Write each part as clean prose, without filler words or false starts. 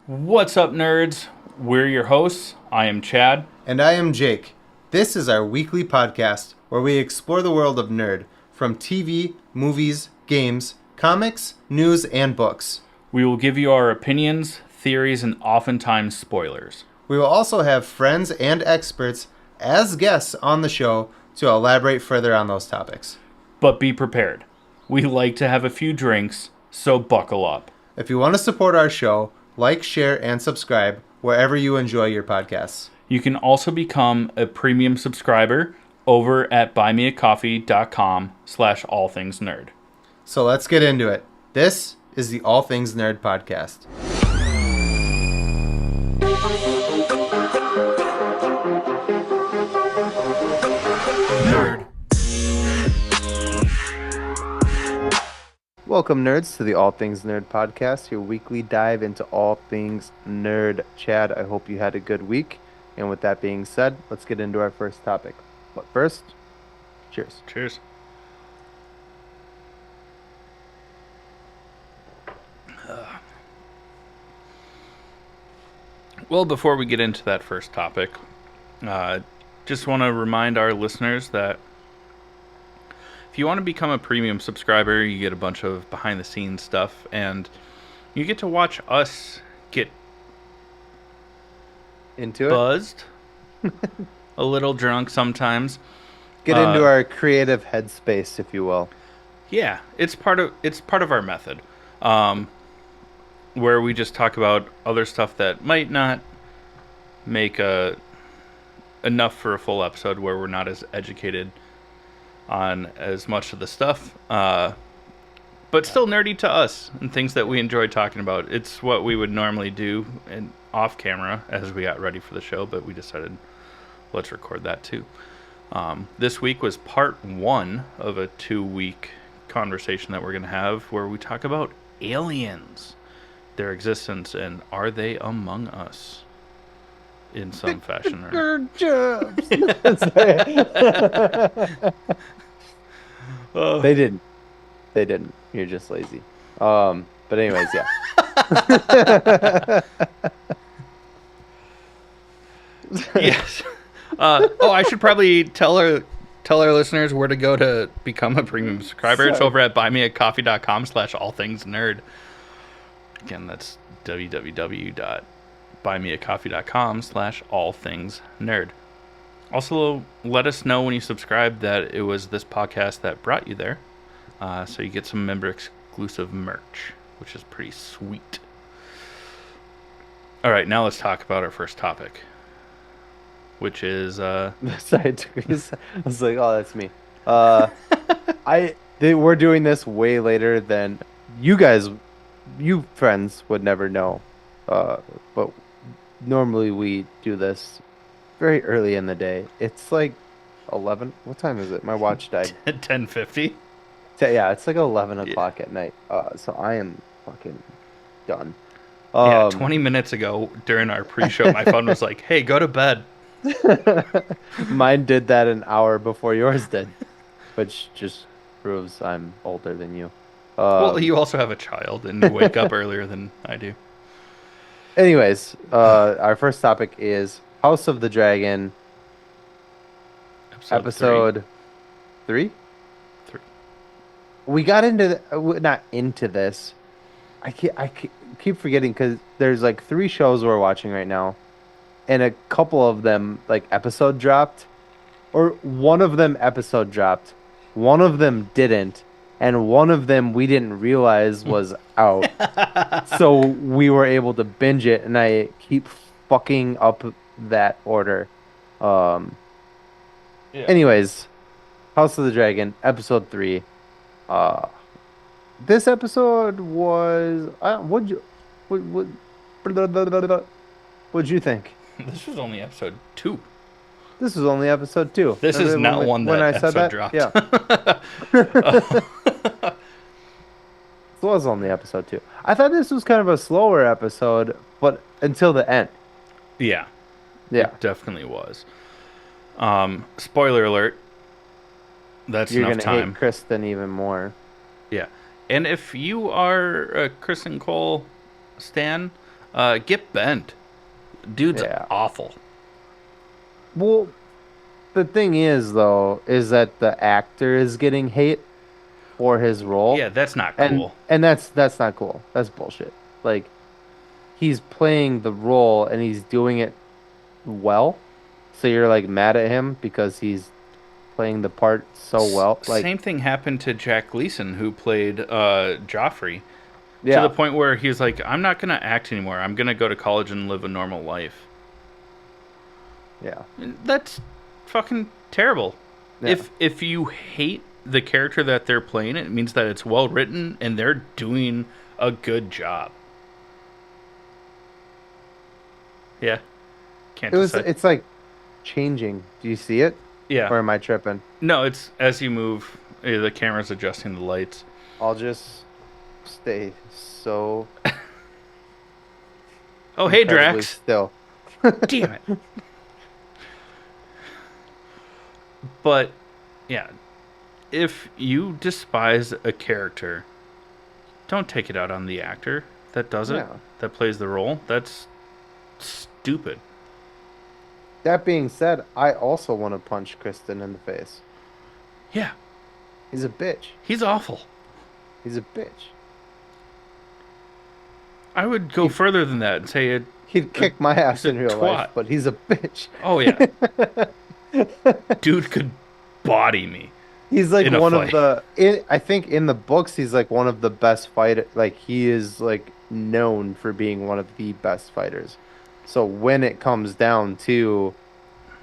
What's up, nerds? We're your hosts. I am Chad. And I am Jake. This is our weekly podcast where we explore the world of nerd from TV, movies, games, comics, news, and books. We will give you our opinions, theories, and oftentimes spoilers. We will also have friends and experts as guests on the show to elaborate further on those topics. But be prepared. We like to have a few drinks, so buckle up. If you want to support our show, like, share, and subscribe wherever you enjoy your podcasts. You can also become a premium subscriber over at buymeacoffee.com/allthingsnerd. So let's get into it. This is the All Things Nerd podcast. Nerd. Welcome, nerds, to the All Things Nerd podcast, your weekly dive into all things nerd. Chad, I hope you had a good week. And with that being said, let's get into our first topic. But first, cheers. Cheers. Well, before we get into that first topic, just want to remind our listeners that if you want to become a premium subscriber, you get a bunch of behind-the-scenes stuff, and you get to watch us get Into it? buzzed, a little drunk sometimes. Get into our creative headspace, if you will. Yeah, it's part of our method, where we just talk about other stuff that might not make enough for a full episode, where we're not as educated on as much of the stuff, but still nerdy to us and things that we enjoy talking about. It's what we would normally do off camera as we got ready for the show, but we decided let's record that too. This week was part 1 of a 2-week conversation that we're going to have where we talk about aliens, their existence, and are they among us in some fashion. Nerd jobs. They didn't. You're just lazy. But anyways, yeah. Yes. I should probably tell our listeners where to go to become a premium subscriber. It's over at buymeacoffee.com/allthingsnerd. Again, that's www.buymeacoffee.com/allthingsnerd. Also, let us know when you subscribe that it was this podcast that brought you there. So you get some member exclusive merch, which is pretty sweet. All right, now let's talk about our first topic, which is Sorry, it took me a sec. I was like, oh, that's me. We're doing this way later than you guys, you friends would never know. But normally we do this very early in the day. It's like 11. What time is it? My watch died. 10:50. Yeah, it's like 11 o'clock at night. So I am fucking done. Yeah, 20 minutes ago during our pre-show, my phone was like, hey, go to bed. Mine did that an hour before yours did, which just proves I'm older than you. Well, you also have a child and you wake up earlier than I do. Anyways, our first topic is House of the Dragon, episode 3? We got into not into this. I keep forgetting because there's like 3 shows we're watching right now, and a couple of them like episode dropped, or one of them episode dropped, one of them didn't, and one of them we didn't realize was out. So we were able to binge it, and I keep fucking up that order. Anyways, House of the Dragon, episode 3. This episode was what'd you think? This was only episode 2. This was only episode 2. This is not one that episode dropped. Yeah. This was only episode 2. I thought this was kind of a slower episode, but until the end. Yeah. Yeah. It definitely was. Spoiler alert. That's You're enough gonna time. hate Kristen even more. Yeah. And if you are a Kristen Cole stan, Get bent. Dude's Yeah. awful. Well, the thing is though, is that the actor is getting hate for his role, Yeah, that's not and cool. that's not cool. That's bullshit. Like he's playing the role and he's doing it well. So you're like mad at him because he's playing the part so well. Like, Same thing happened to Jack Gleason, who played Joffrey, to the yeah, point where he was like, I'm not going to act anymore. I'm going to go to college and live a normal life. yeah, And that's fucking terrible. yeah. If you hate the character that they're playing, it means that it's well written and they're doing a good job. Yeah, can't decide. It's like changing. Do you see it? Yeah, Or am I tripping? no, it's as you move, the camera's adjusting the lights. I'll just stay so Oh, hey, incredibly Drax. still. Damn it. But yeah, if you despise a character, don't take it out on the actor that does it, Yeah. that plays the role. That's stupid. That being said, I also want to punch Kristen in the face. Yeah, He's a bitch. he's awful. He's a bitch. I would go further than that and say it. He'd kick my ass he's a in real twat. life, but he's a bitch. Oh yeah, dude could body me. He's like In a one fight. of the. I think in the books, he's like one of the best fighter. Like he is like known for being one of the best fighters. So when it comes down to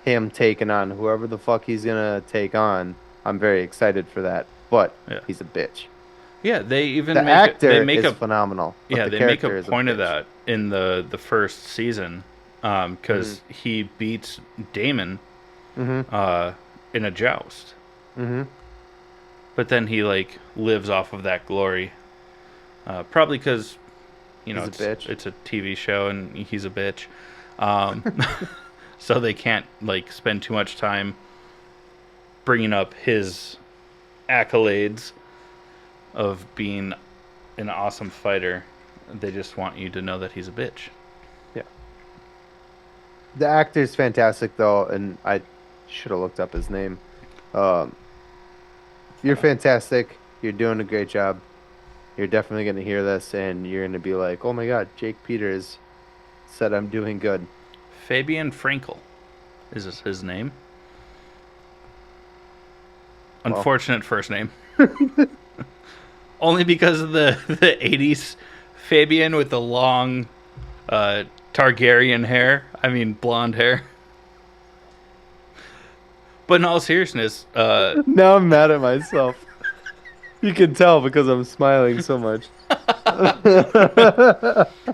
him taking on whoever the fuck he's gonna take on, I'm very excited for that. But Yeah, he's a bitch. yeah. They even The make actor they make is a phenomenal. But yeah the they make character a is point of bitch. that in the first season, because he beats Damon Mm-hmm. in a joust. Mm-hmm. But then he like lives off of that glory, probably because He's a bitch. it's a TV show and he's a bitch, um, so they can't like spend too much time bringing up his accolades of being an awesome fighter. They just want you to know that he's a bitch. Yeah. The actor's fantastic though, and I should have looked up his name. Um, you're fantastic. You're doing a great job. You're definitely going to hear this and you're going to be like, "Oh my God, Jake Peters said I'm doing good." Fabian Frankel is this his name? Well. Unfortunate first name. Only because of the 80s Fabian with the long Targaryen hair. I mean, blonde hair. But in all seriousness, Now I'm mad at myself. You can tell because I'm smiling so much.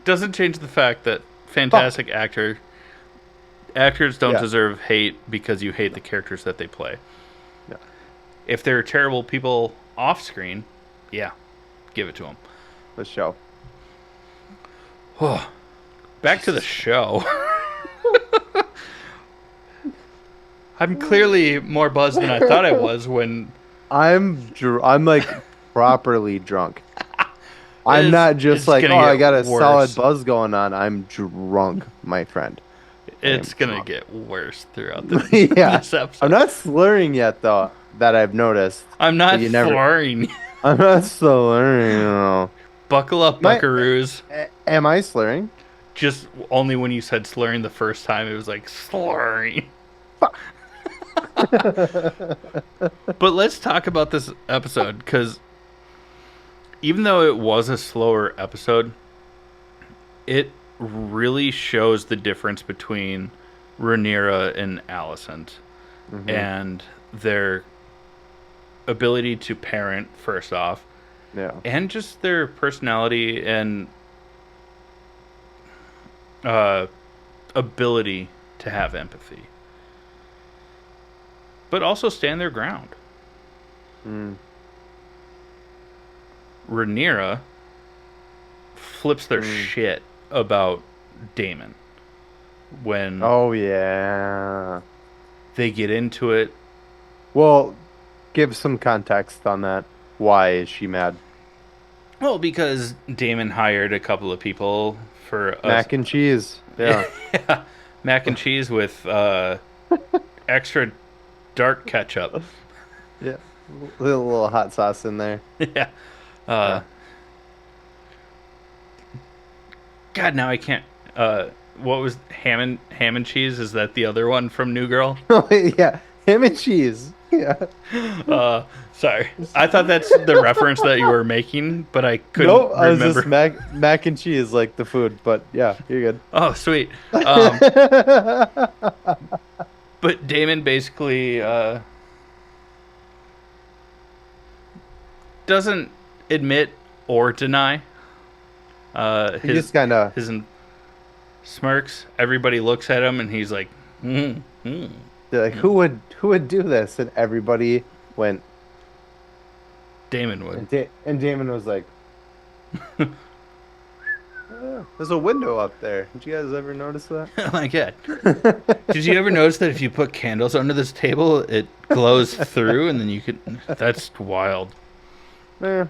doesn't change the fact that fantastic actors don't Yeah. deserve hate because you hate the characters that they play. Yeah. If they're terrible people off screen, yeah, give it to them. The show. Back to the show. I'm clearly more buzzed than I thought I was when I'm like properly drunk. I'm It's- not just it's like, gonna oh, I get got a worse. solid buzz going on. I'm drunk, my friend. it's am gonna drunk. get worse throughout the Yeah. this episode. I'm not slurring yet, though, that I've noticed. I'm not but you never- slurring. I'm not slurring. No. Buckle up, My- buckaroos. Am I slurring? Just only when you said slurring the first time, it was like slurring. But let's talk about this episode, because even though it was a slower episode, it really shows the difference between Rhaenyra and Alicent and their ability to parent, first off, Yeah. and just their personality and ability to have empathy, but also stand their ground. Mm. Rhaenyra flips their shit about Daemon when Oh, yeah. they get into it. Well, give some context on that. Why is she mad? Well, because Daemon hired a couple of people for us. Mac and cheese. Yeah. Yeah, mac and cheese with extra dark ketchup. Yeah. Little hot sauce in there. Yeah. Yeah. God, now I can't. What was ham and cheese? Is that the other one from New Girl? Oh, yeah. Ham and cheese. Yeah. Sorry, I thought that's the reference that you were making, but I couldn't Nope, I was remember. just mac and cheese, like the food, but yeah, you're good. Oh, sweet. But Damon basically doesn't admit or deny He just kind of, his smirks. Everybody looks at him, and he's like, like, who would do this? And everybody went, Damon would. and Damon was like, "Oh, there's a window up there. Did you guys ever notice that?" Oh my god. Did you ever notice that if you put candles under this table, it glows through, and then you could. That's wild. This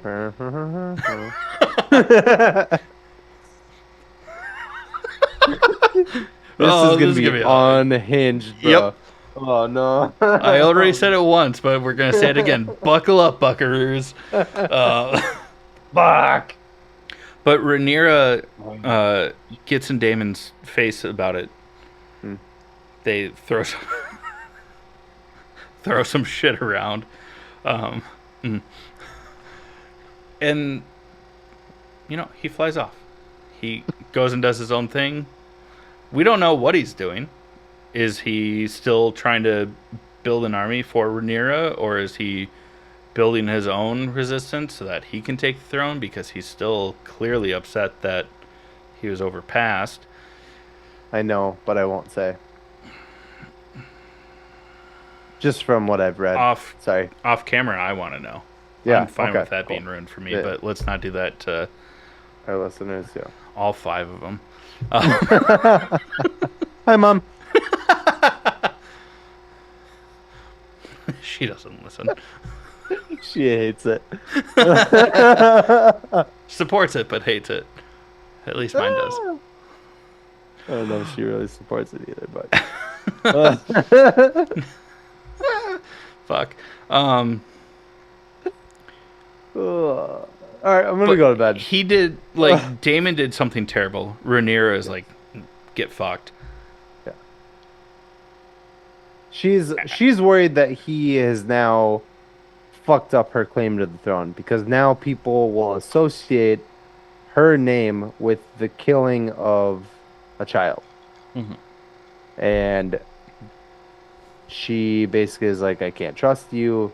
Oh, is gonna this is be gonna be awesome. unhinged, bro. Yep. Oh no. I already said it once, but we're gonna say it again. Buckle up, buckaroos. Fuck. But Rhaenyra gets in Damon's face about it. Hmm. They throw some shit around, and he flies off. He goes and does his own thing. We don't know what he's doing. Is he still trying to build an army for Rhaenyra, or is he building his own resistance so that he can take the throne? Because he's still clearly upset that he was overpassed. I know, but I won't say. Just from what I've read. Sorry. Off camera, I want to know. Yeah, I'm fine okay, with that cool. being ruined for me, Yeah. but let's not do that to Our listeners, yeah. all 5 of them. Hi, Mom. She doesn't listen. She hates it. Supports it, but hates it. At least mine does. I don't know if she really supports it either, but Fuck. all right, I'm gonna go to bed. He did Damon did something terrible. Rhaenyra is like, get fucked. Yeah. She's worried that he has now fucked up her claim to the throne because now people will associate her name with the killing of a child. Mhm. And she basically is like, I can't trust you.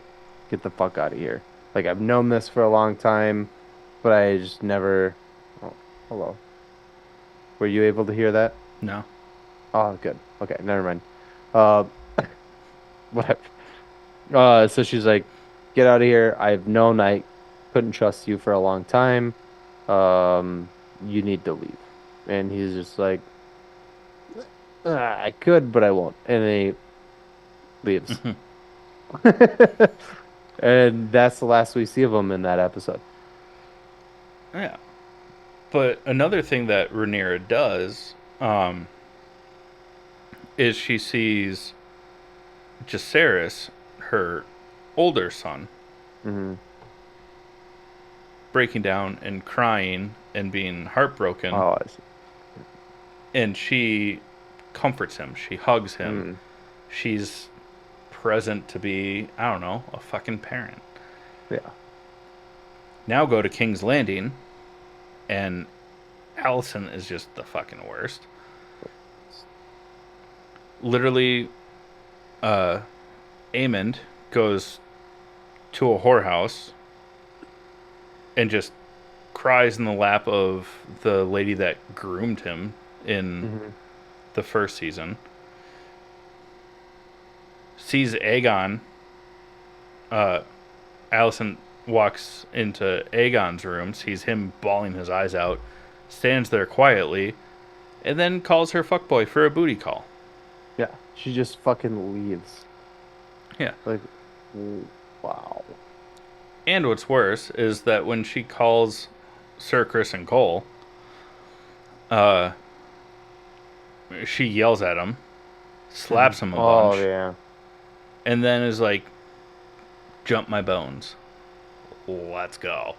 Get the fuck out of here. Like, I've known this for a long time, but I just never. Oh, hello. Were you able to hear that? No. Oh, good. Okay, never mind. Whatever. So she's like, get out of here. I've known I couldn't trust you for a long time. You need to leave. And he's just like, I could, but I won't. And then he leaves. And that's the last we see of him in that episode. Yeah. But another thing that Rhaenyra does is she sees Jacaerys, her older son, Mm-hmm. breaking down and crying and being heartbroken. Oh, I see. And she comforts him. She hugs him. She's present to be, I don't know, a fucking parent. Yeah. Now go to King's Landing, and Alicent is just the fucking worst. Literally, Aemond goes to a whorehouse and just cries in the lap of the lady that groomed him in the first season. Sees Aegon. Alicent walks into Aegon's room, sees him bawling his eyes out, stands there quietly, and then calls her fuckboy for a booty call. Yeah. She just fucking leaves. Yeah. Like, wow. And what's worse is that when she calls Sir Chris and Cole, uh, she yells at him, slaps him a Oh bunch, yeah. and then is like, "Jump my bones, let's go."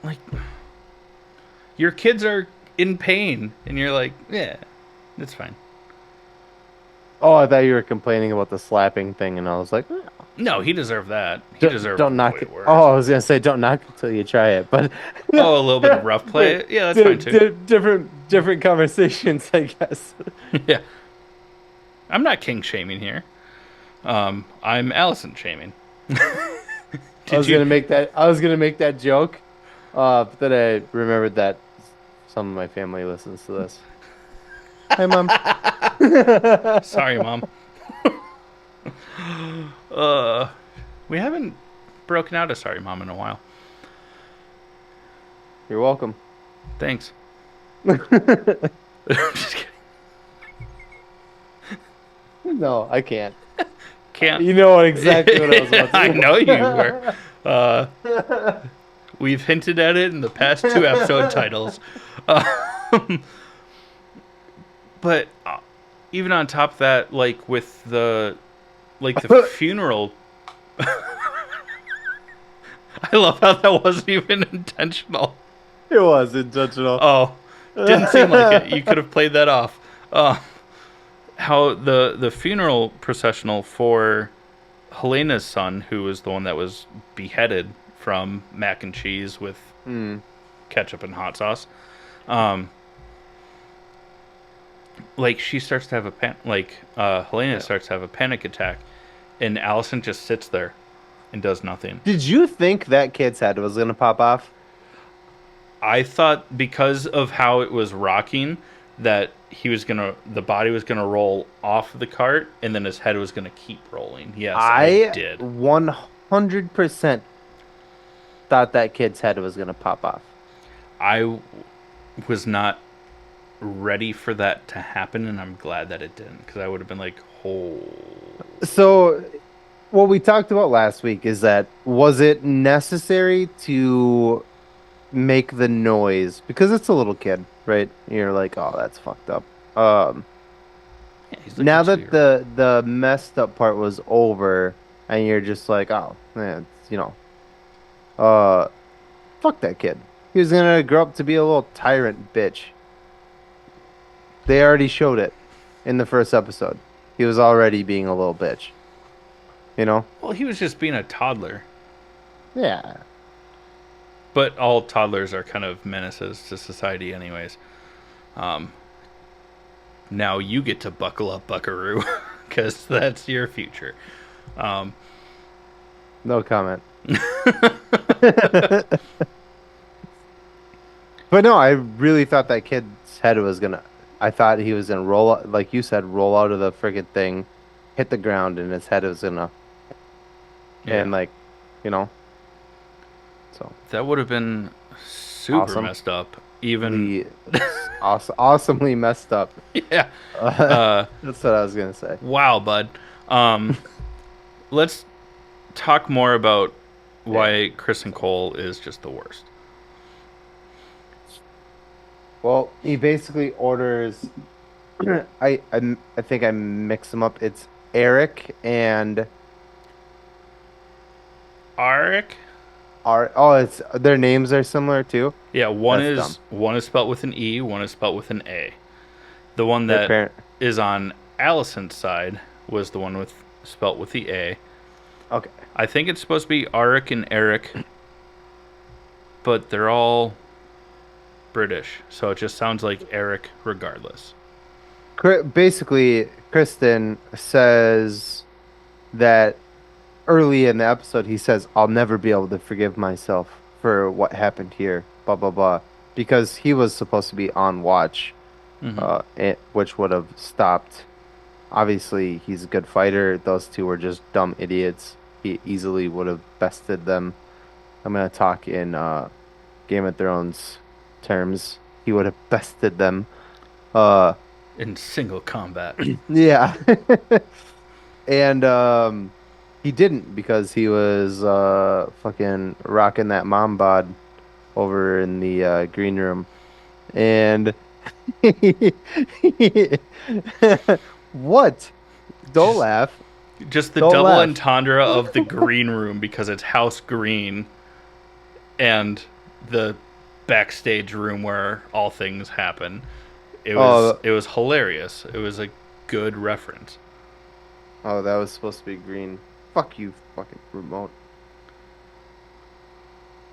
Like, your kids are in pain, and you're like, "Yeah, it's fine." Oh, I thought you were complaining about the slapping thing, and I was like, No, he deserved that. He deserved don't knock way it. worse. Oh, I was gonna say don't knock it till you try it, but Oh, a little bit of rough play. Yeah, that's fine too. different conversations, I guess. Yeah, I'm not king shaming here. I'm Allison shaming. I was gonna make that. I was gonna make that joke, but then I remembered that some of my family listens to this. Hi, mom. Sorry, mom. uh, we haven't broken out a sorry, mom, in a while. You're welcome. Thanks. I'm just kidding. No, I can't. Can't. You know exactly what I was about to I do. know you were. We've hinted at it in the past 2 episode titles. But even on top of that, like with the funeral, I love how that wasn't even intentional. It was intentional. Oh, didn't seem like it. You could have played that off. How the funeral processional for Helena's son, who was the one that was beheaded from mac and cheese with ketchup and hot sauce, like she starts to have Helena starts to have a panic attack, and Allison just sits there and does nothing. Did you think that kid's head was gonna pop off? I thought because of how it was rocking that the body was gonna roll off the cart and then his head was gonna keep rolling. Yes, I did. 100% thought that kid's head was gonna pop off. I was not ready for that to happen, and I'm glad that it didn't, because I would have been like, oh. So, what we talked about last week is that was it necessary to make the noise because it's a little kid, right? You're like, oh, that's fucked up. Yeah, he's like Now a that 2-year-old. the messed up part was over, and you're just like, oh, man, fuck that kid. He was gonna grow up to be a little tyrant bitch. They already showed it in the first episode. He was already being a little bitch. You know? Well, he was just being a toddler. Yeah. But all toddlers are kind of menaces to society anyways. Now you get to buckle up, buckaroo, because that's your future. No comment. But no, I really thought that kid's head was gonna. I thought he was gonna roll, like you said, roll out of the friggin' thing, hit the ground, and his head was gonna. Yeah. And like, you know. So That would have been super Awesome. messed up. Even awesomely messed up. yeah. That's what I was gonna say. Wow, bud. Let's talk more about why Chris and Cole is just the worst. Well, he basically orders. I think I mix them up. It's Eric and Arik? it's their names are similar too. Yeah, one That's is spelt with an E, one is spelt with an A. The one Their that parent. is on Allison's side was the one with spelt with the A. Okay. I think it's supposed to be Arik and Eric, but they're all British, so it just sounds like Eric regardless. Basically, Kristen says that early in the episode, he says, I'll never be able to forgive myself for what happened here, blah, blah, blah. Because he was supposed to be on watch, which would have stopped. Obviously, he's a good fighter. Those two were just dumb idiots. He easily would have bested them. I'm going to talk in Game of Thrones terms. He would have bested them. In single combat. Yeah. And he didn't because he was fucking rocking that mom bod over in the green room, and what? Don't Just laugh. just the Don't double laugh. entendre of the green room because it's House Green and the backstage room where all things happen. Oh, It was hilarious. It was a good reference. oh, that was supposed to be green. Fuck you, fucking remote.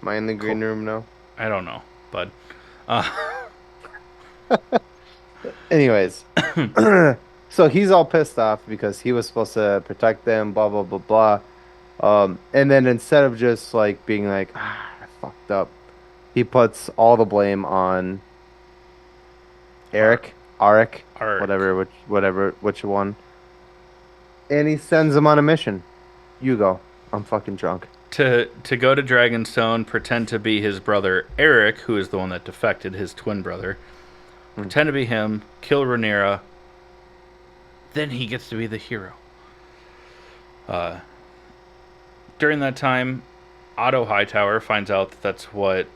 Am I in the Cool. green room now? I don't know, but uh, Anyways, so he's all pissed off because he was supposed to protect them, blah blah blah blah. And then instead of just like being like, I fucked up, he puts all the blame on Ark, Arik, Ark which one, and he sends him on a mission. You go. I'm fucking drunk. to go to Dragonstone, pretend to be his brother Eric, who is the one that defected, his twin brother. Hmm. Pretend to be him, kill Rhaenyra. Then he gets to be the hero. Uh, During that time, Otto Hightower finds out that that's what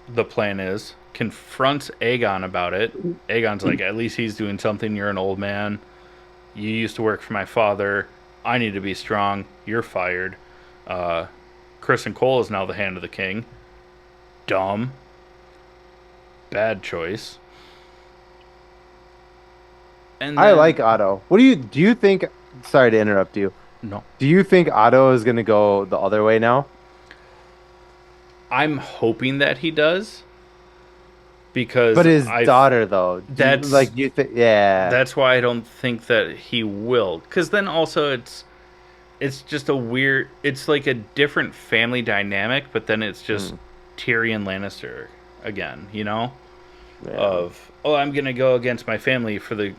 the plan is. Confronts Aegon about it. Aegon's like, at least he's doing something. You're an old man. You used to work for my father. I need to be strong. You're fired. Uh, Kristen Cole is now the hand of the king. Dumb. Bad choice. And I then, like Otto. Do you think? Sorry to interrupt you. no, Do you think Otto is gonna go the other way now? I'm hoping that he does because But his I daughter, though, that's you think? Yeah. that's why I don't think that he will. Because then also it's just a weird. It's like a different family dynamic, but then it's just Mm, Tyrion Lannister again. You know, yeah. of oh, I'm gonna go against my family for the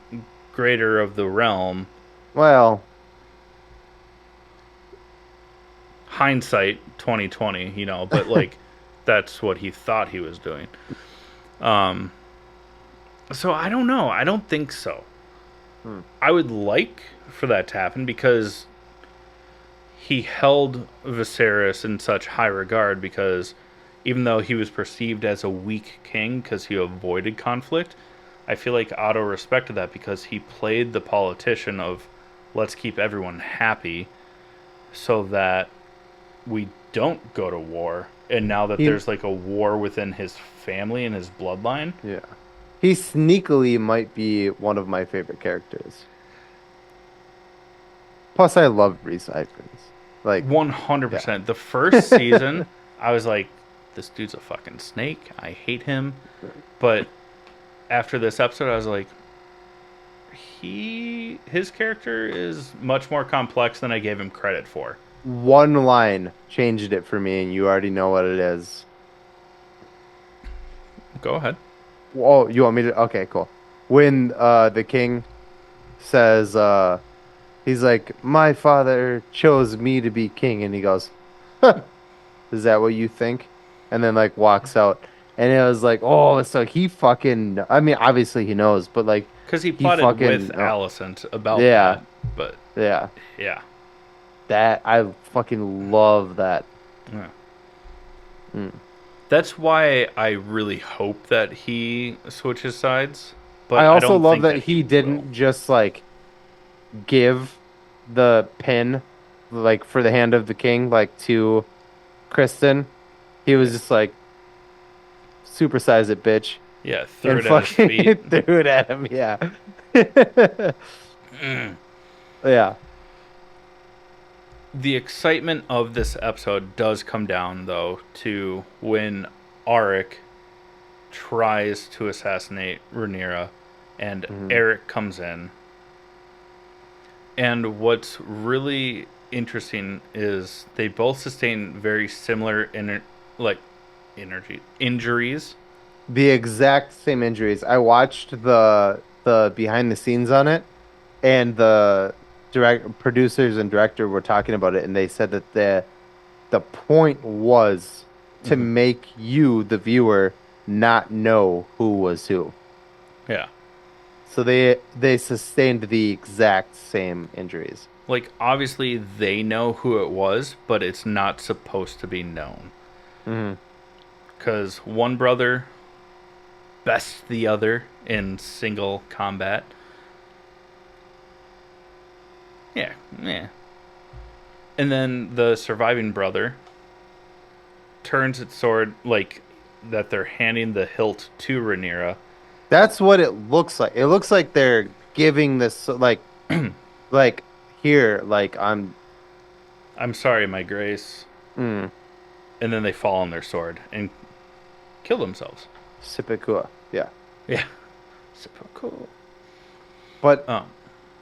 greater of the realm. Well, Hindsight 2020, you know, but like that's what he thought he was doing. Um, so I don't know. I don't think so. hmm. I would like for that to happen because he held Viserys in such high regard because even though he was perceived as a weak king because he avoided conflict, I feel like Otto respected that because he played the politician of let's keep everyone happy so that we don't go to war. And now that He, there's like a war within his family and his bloodline, yeah. He sneakily might be one of my favorite characters. Plus, I love Reese Ifans. Like, yeah. 100%. The first season, I was like, this dude's a fucking snake. I hate him. But after this episode, I was like, his character is much more complex than I gave him credit for. One line changed it for me, and you already know what it is. Go ahead. Oh, you want me to? Okay, cool. When the king says he's like, my father chose me to be king, and he goes, huh, is that what you think? And then like walks out, and it was like, oh, so he fucking. I mean, obviously he knows, but like Because he he plotted with fucking. Alicent about Yeah, that. But yeah. yeah. That I fucking love that. Yeah. Mm. That's why I really hope that he switches sides. But I I also don't love think that that he he will. didn't just like give the pin like for the hand of the king like to Kristen. He was Yeah. just like supersize it, bitch, Yeah, threw and it at his fucking feet. threw it at him. Yeah, yeah. The excitement of this episode does come down, though, to when Arik tries to assassinate Rhaenyra and Mhm. Eric comes in. And what's really interesting is they both sustain very similar like injuries. The exact same injuries. I watched the behind the scenes on it, and the direct producers and director were talking about it, and they said that the point was to Mm-hmm. make you, the viewer, not know who was who. Yeah. So they sustained the exact same injuries. Like, obviously, they know who it was, but it's not supposed to be known. Hmm. because one brother bests the other in single combat. Yeah, yeah. And then the surviving brother turns its sword like that they're handing the hilt to Rhaenyra. That's what it looks like. It looks like they're giving this like here, like I'm sorry, my grace. mm, And then they fall on their sword and kill themselves. Seppuku. Yeah. Yeah. Super cool. But Um,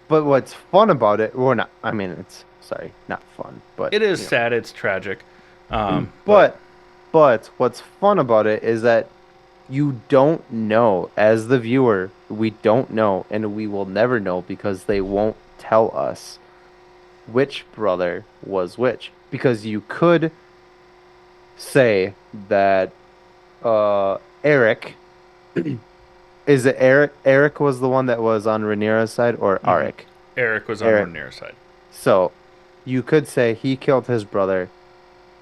but what's fun about it, or not? I mean, it's sorry, not fun, but it is sad. It's tragic. But what's fun about it is that you don't know, as the viewer, we don't know, and we will never know because they won't tell us which brother was which. Because you could say that Eric is it Eric? Eric was the one that was on Rhaenyra's side, or Arik? Eric was on Eric. Rhaenyra's side. So you could say he killed his brother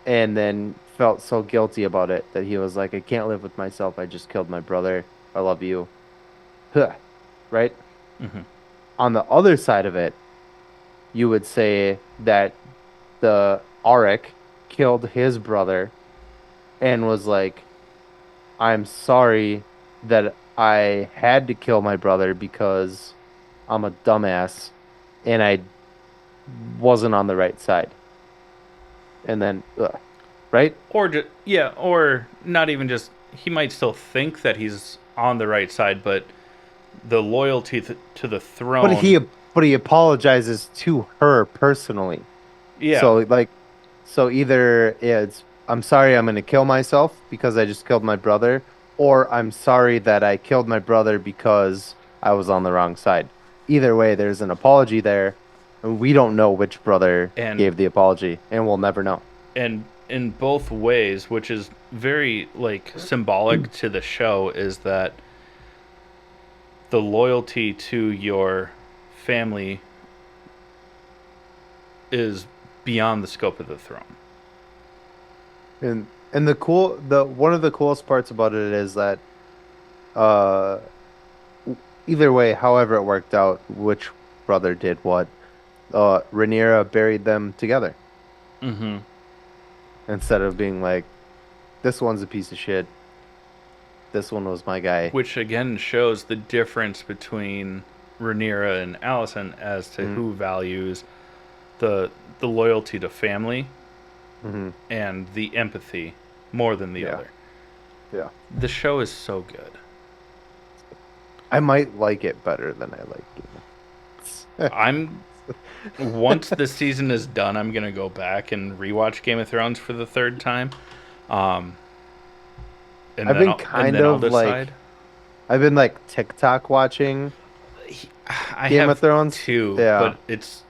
and then felt so guilty about it that he was like, I can't live with myself. I just killed my brother. I love you. Huh. Right? Mhm. On the other side of it, you would say that the Arik killed his brother and was like, I'm sorry that I had to kill my brother because I'm a dumbass and I wasn't on the right side. And then, right? Or not even just. He might still think that he's on the right side, but the loyalty to the throne. But he apologizes to her personally. Yeah. So either it's I'm sorry I'm gonna kill myself because I just killed my brother, or I'm sorry that I killed my brother because I was on the wrong side. Either way, there's an apology there, and we don't know which brother gave the apology, and we'll never know. And in both ways, which is very symbolic to the show, is that the loyalty to your family is beyond the scope of the throne. And one of the coolest parts about it is that either way, however it worked out, which brother did what, Rhaenyra buried them together. Mm-hmm. Instead of being like, this one's a piece of shit. This one was my guy. Which again shows the difference between Rhaenyra and Alicent as to who values the loyalty to family and the empathy more than the other. Yeah. The show is so good. I might like it better than I like it. Once the season is done, I'm gonna go back and rewatch Game of Thrones for the third time. And I've been I've been like TikTok watching Game of Thrones too, but it's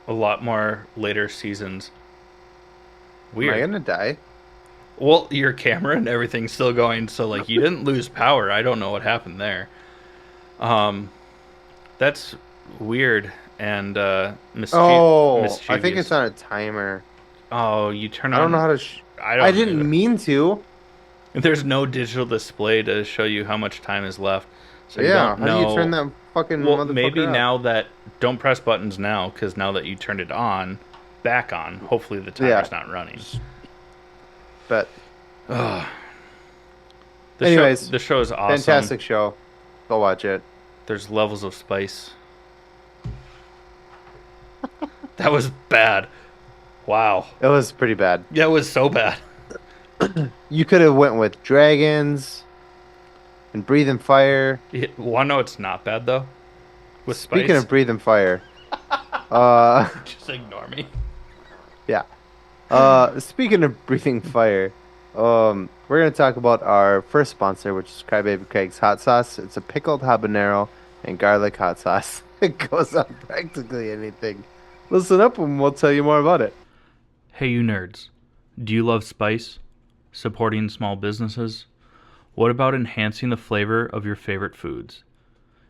a lot more later seasons. Weird. Am I gonna die? Well, your camera and everything's still going, so you didn't lose power. I don't know what happened there. That's weird and mischievous. I think it's on a timer. Oh, you turn on. I don't know how to. I didn't mean to. There's no digital display to show you how much time is left. So how do you turn that fucking motherfucker maybe up? Now that don't press buttons now, because now that you turned it back on, hopefully the timer's not running. But anyways, the show is awesome. Fantastic show. Go watch it. There's levels of spice. That was bad. Wow. It was pretty bad. Yeah, it was so bad. You could have went with dragons and breathing fire. Want to know it's not bad though? With Speaking spice? of breathing fire, just ignore me. Yeah. Speaking of breathing fire, we're gonna talk about our first sponsor, which is Crybaby Craig's hot sauce. It's a pickled habanero and garlic hot sauce. It goes on practically anything. Listen up and we'll tell you more about it. Hey, you nerds. Do you love spice? Supporting small businesses? What about enhancing the flavor of your favorite foods?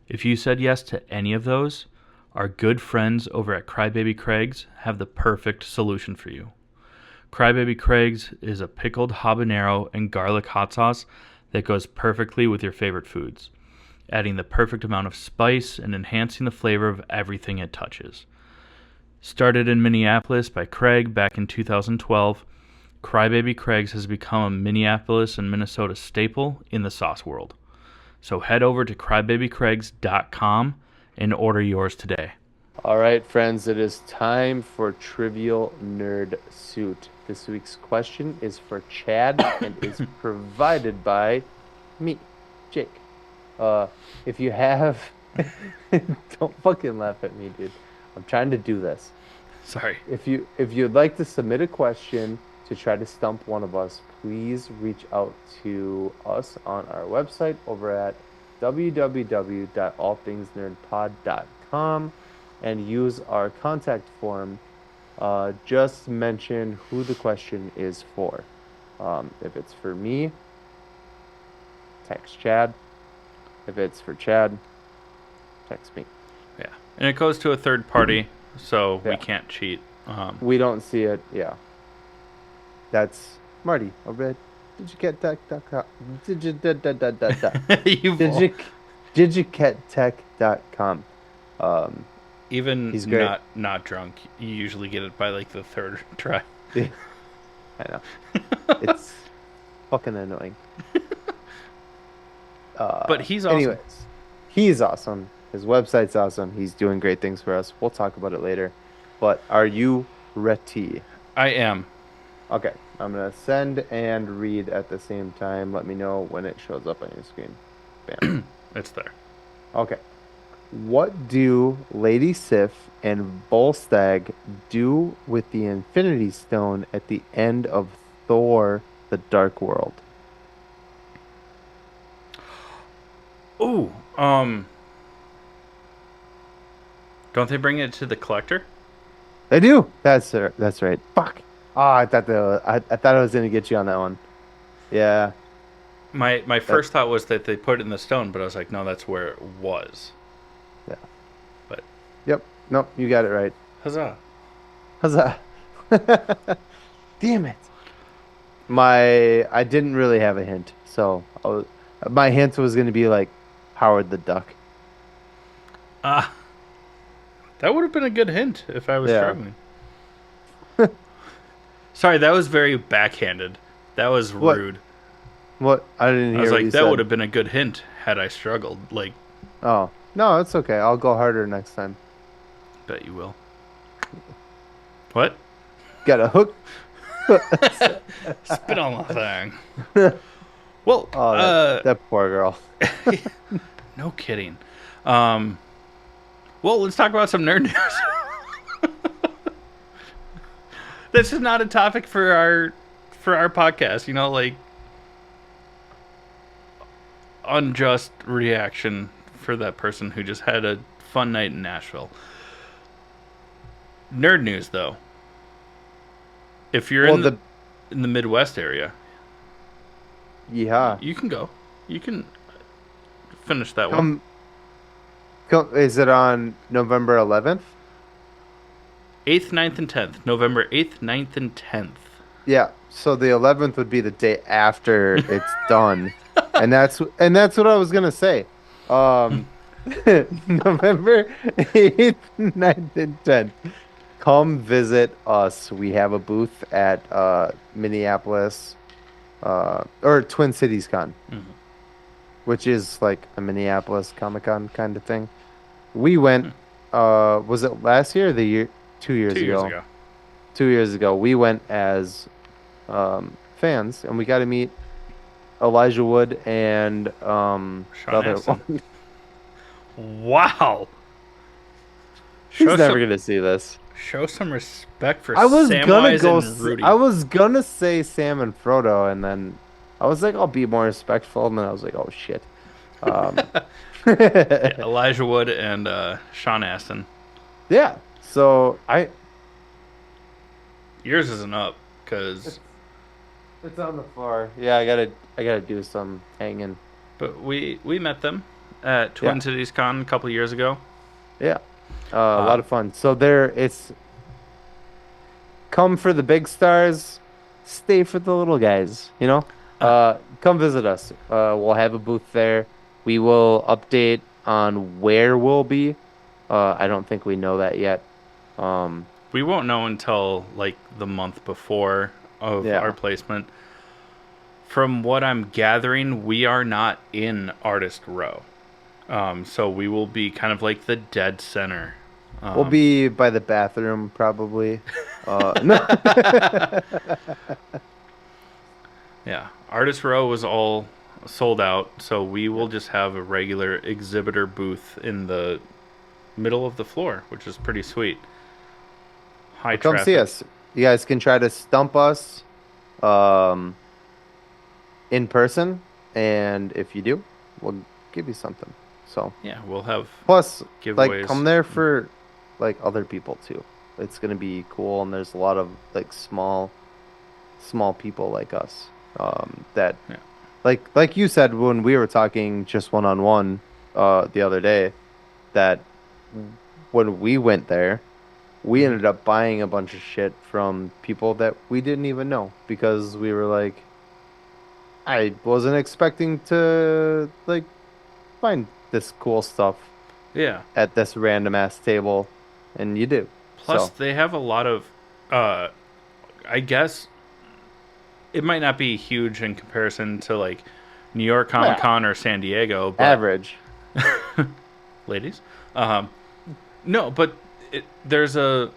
If you said yes to any of those, our good friends over at Crybaby Craig's have the perfect solution for you. Crybaby Craig's is a pickled habanero and garlic hot sauce that goes perfectly with your favorite foods, adding the perfect amount of spice and enhancing the flavor of everything it touches. Started in Minneapolis by Craig back in 2012, Crybaby Craig's has become a Minneapolis and Minnesota staple in the sauce world. So head over to crybabycraigs.com and order yours today. All right, friends, it is time for Trivial Nerd Suit. This week's question is for Chad and is provided by me, Jake. If you have... Don't fucking laugh at me, dude. I'm trying to do this. Sorry. If you'd like to submit a question to try to stump one of us, please reach out to us on our website over at www.allthingsnerdpod.com and use our contact form. Just mention who the question is for. If it's for me, text Chad. If it's for Chad, text me. Yeah. And it goes to a third party, so we Yeah. can't cheat. We don't see it. Yeah. That's Marty over at digicatTech.com. DigicatTech.com. Even He's great. not drunk, you usually get it by like the third try. I know. It's fucking annoying. But he's awesome. Anyways, he's awesome. His website's awesome. He's doing great things for us. We'll talk about it later. But are you ready? I am. Okay. I'm going to send and read at the same time. Let me know when it shows up on your screen. Bam. It's there. Okay. What do Lady Sif and Volstagg do with the Infinity Stone at the end of Thor: The Dark World? Ooh, don't they bring it to the collector? They do. That's right. Fuck. Oh, I thought I thought I was gonna get you on that one. Yeah. My first thought was that they put it in the stone, but I was like, no, that's where it was. Yeah. But Yep. Nope. You got it right. huzzah! Huzzah. Damn it. I didn't really have a hint, so my hint was gonna be like Howard the Duck. That would have been a good hint if I was struggling. Sorry, that was very backhanded. That was What? rude. What? I didn't hear I was what like, you that said. would have been a good hint had I struggled. Like, Oh no, it's okay. I'll go harder next time. bet you will. What? Got a hook. Spit on the thing. Well, Oh, that poor girl. no kidding. Well, let's talk about some nerd news. This is not a topic for our podcast, like unjust reaction for that person who just had a fun night in Nashville. Nerd news, though. If you're in the Midwest area, yeah. you can go. You can finish that one. Is it on November 11th? 8th, 9th, and 10th. November 8th, 9th, and 10th. Yeah. So the 11th would be the day after it's done, and that's what I was gonna say. November 8th, 9th, and 10th. Come visit us. We have a booth at Minneapolis, or Twin Cities Con, which is like a Minneapolis Comic Con kind of thing. We went. Was it last year or the year? 2 years ago. 2 years ago. 2 years ago. We went as fans, and we got to meet Elijah Wood and Sean the other Astin. one. Wow. He's never gonna see this. Show some respect for I was gonna Samwise and Rudy. I was gonna say Sam and Frodo, and then I was like, I'll be more respectful, and then I was like, oh shit. Yeah, Elijah Wood and Sean Astin. Yeah. So Yours isn't up because. It's on the floor. Yeah, I gotta do some hanging. But we met them at Twin Cities Con a couple years ago. Yeah. A lot of fun. So it's come for the big stars, stay for the little guys, you know? Uh, Come visit us. We'll have a booth there. We will update on where we'll be. I don't think we know that yet. Um, we won't know until like the month before of our yeah. placement. From what I'm gathering, we are not in Artist Row. So we will be kind of like the dead center. We'll be by the bathroom probably. No. Yeah, Artist Row was all sold out, so we will Yep. just have a regular exhibitor booth in the middle of the floor, which is pretty sweet. High Well, come see traffic. us. You guys can try to stump us um, in person, and if you do, we'll give you something. So, Yeah, we'll have plus, like, giveaways. come there for like other people too. It's gonna be cool, and there's a lot of like small people like us that Yeah. like you said when we were talking just one on one the other day that when we went there we Mhm. ended up buying a bunch of shit from people that we didn't even know because we were like I wasn't expecting to like find this cool stuff Yeah. at this random ass table and you do. Plus, So, they have a lot of. Uh, I guess it might not be huge in comparison to like New York Comic yeah, Con or San Diego, but average. ladies, um, no, but there's a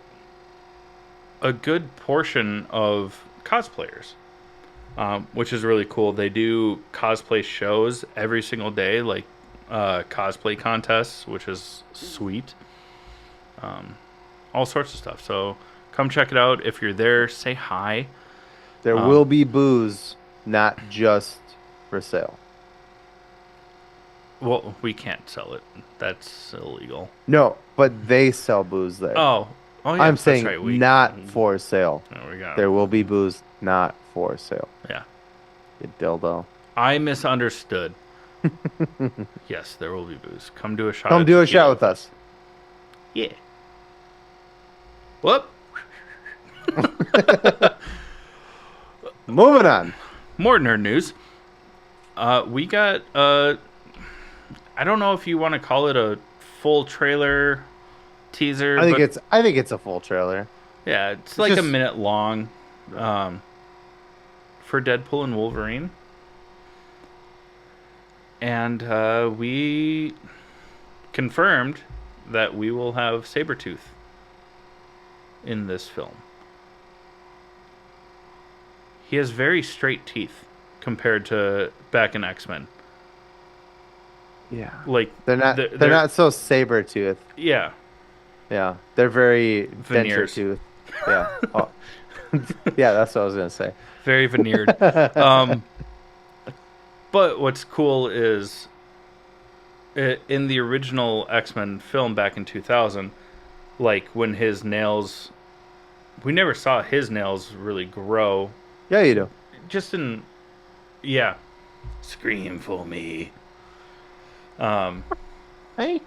good portion of cosplayers, which is really cool. They do cosplay shows every single day, like cosplay contests, which is sweet. All sorts of stuff. So come check it out. If you're there, say hi. There Um, will be booze, not just for sale. well, we can't sell it. That's illegal. No, but they sell booze there. Oh, oh yeah, I'm that's saying right. not for sale. Oh, we got. There will be booze not for sale. Yeah, You dildo. I misunderstood. Yes, there will be booze. Come do a shot. Come of do a tequila shot with us. Yeah. Whoop. Moving on. More nerd news. We got I don't know if you want to call it a full trailer teaser, but I think it's a full trailer. yeah, it's It's like a just minute long for Deadpool and Wolverine. And we confirmed that we will have Sabretooth in this film. He has very straight teeth compared to back in X-Men. yeah. Like They're not so saber tooth. yeah, Yeah. They're very denture veneers. tooth. Yeah. Oh. Yeah, that's what I was gonna say. Very veneered. But what's cool is in the original X-Men film back in 2000, like when his nails, we never saw his nails really grow. Yeah, you do. Just in, yeah, scream for me. Um, Hey,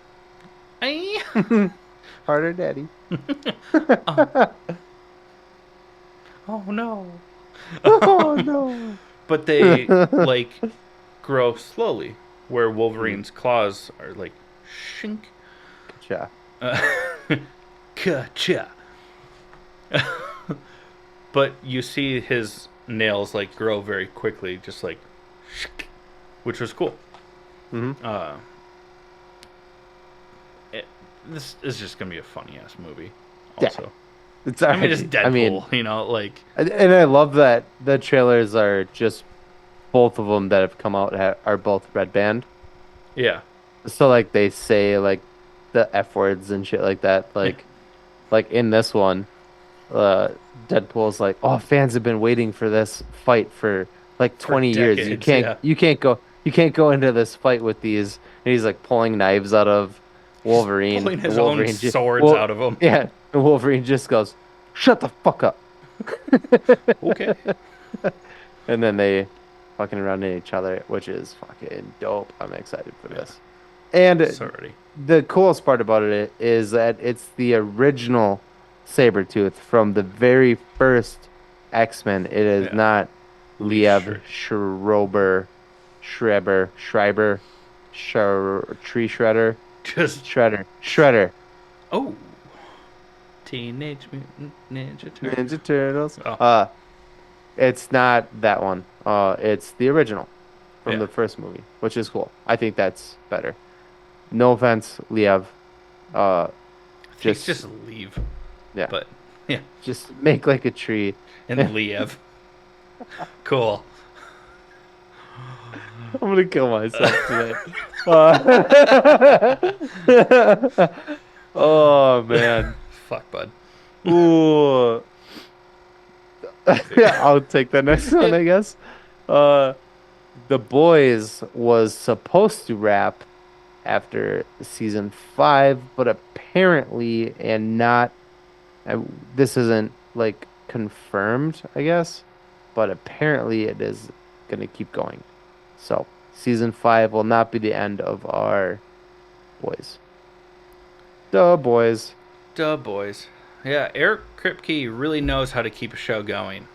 eh, harder, daddy. oh no. Oh no. But they like grow slowly, where Wolverine's claws are like shink. Yeah. Uh, Gotcha. But you see his nails like grow very quickly, just like, which was cool. Hmm. It, this is just gonna be a funny ass movie. Yeah. Also, It's I mean, it's already. Deadpool. I mean, You know, like and I love that the trailers are just both of them that have come out are both red band. yeah, So like they say like the F words and shit like that. Like in this one, uh, Deadpool's like, oh, fans have been waiting for this fight for like for 20 years. decades. Yeah, You can't go into this fight with these. And he's like pulling knives out of Wolverine. pulling his And own Wolverine swords out of him. Yeah, and Wolverine just goes, "Shut the fuck up." Okay. And then they fucking run into each other, which is fucking dope. I'm excited for this. And Sorry. the coolest part about it is that it's the original Sabretooth from the very first X-Men. It is Yeah. not Lee Liev Schreiber, Tree Shredder, Just Shredder. oh, Teenage Mutant Ninja Turtles. Ninja Turtles. Oh, It's not that one. It's the original from yeah. the first movie, which is cool. I think that's better. No offense, Liev. Uh, I think just just leave. yeah, But yeah, just make like a tree. and Liev. Cool. I'm gonna kill myself today. Uh, oh man. Fuck, bud. Ooh. I'll take the next one, I guess. Uh, The Boys was supposed to wrap after season 5, but apparently, and not, this isn't like confirmed, I guess, but apparently it is gonna keep going. So season 5 will not be the end of our boys. The boys. Duh, boys. Yeah, Eric Kripke really knows how to keep a show going.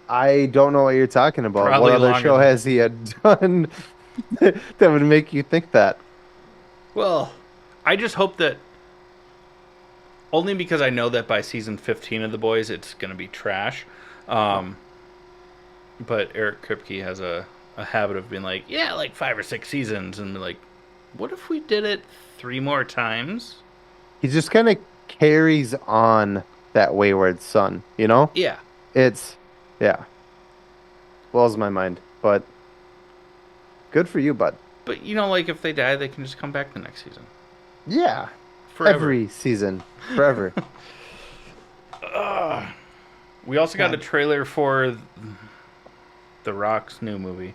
I don't know what you're talking about. Probably What other longer show than- has he had done that would make you think that? Well, I just hope that only because I know that by season 15 of The Boys it's going to be trash. But Eric Kripke has a habit of being like, yeah, like 5 or 6 seasons. And like, what if we did it 3 more times? He just kind of carries on that wayward son, you know? Yeah. It's, yeah. Blows my mind, but good for you, bud. But, you know, like if they die, they can just come back the next season. Yeah. Forever. Every season. Forever. We also got God. a trailer for The Rock's new movie.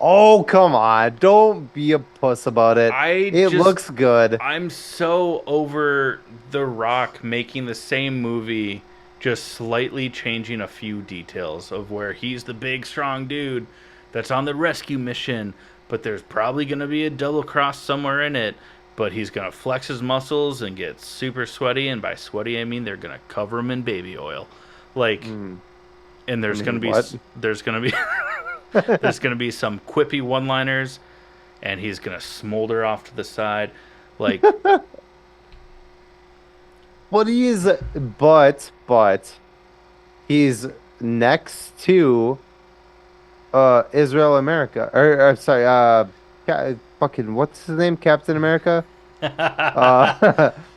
Oh, come on. Don't be a puss about it. It just- looks good. I'm so over The Rock making the same movie, just slightly changing a few details of where he's the big, strong dude that's on the rescue mission, but there's probably going to be a double cross somewhere in it, but he's going to flex his muscles and get super sweaty, and by sweaty, I mean they're going to cover him in baby oil. Like, and there's going to be, what? there's going to be, there's going to be some quippy one-liners, and he's going to smolder off to the side. Like, But he's next to Israel America. Or sorry, fucking what's his name? Captain America?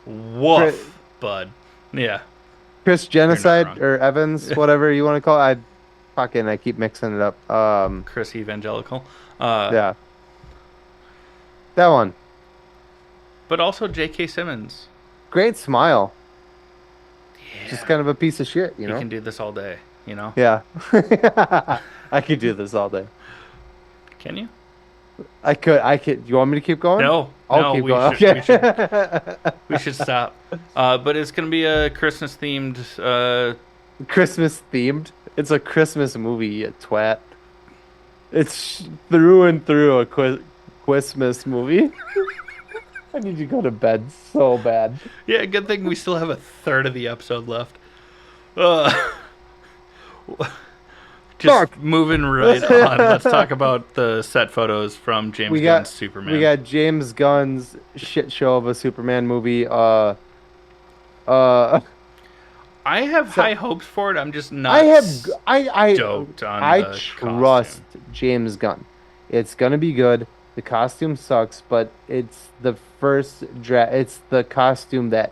woof, bud. Yeah. Chris wrong. Genocide or Evans, whatever you want to call it. I keep mixing it up. Chris Evangelical. Yeah. That one. But also J.K. Simmons. Great smile. Yeah. Just kind of a piece of shit, you He know? can do this all day, you know? Yeah. I could do this all day. Can you? I could. You want me to keep going? No. I'll no, keep we going. should, Okay. we should stop. But it's going to be a Christmas-themed... Christmas themed. It's a Christmas movie, you twat. It's through and through a Christmas movie. I need to go to bed so bad. Yeah, good thing we still have a third of the episode left. Just Fuck. moving right on. Let's talk about the set photos from James Gunn's Superman. We got James Gunn's shit show of a Superman movie. I have high hopes for it. I'm just not. I stoked on I the trust costume. James Gunn. It's gonna be good. The costume sucks, but it's the first draft. It's the costume that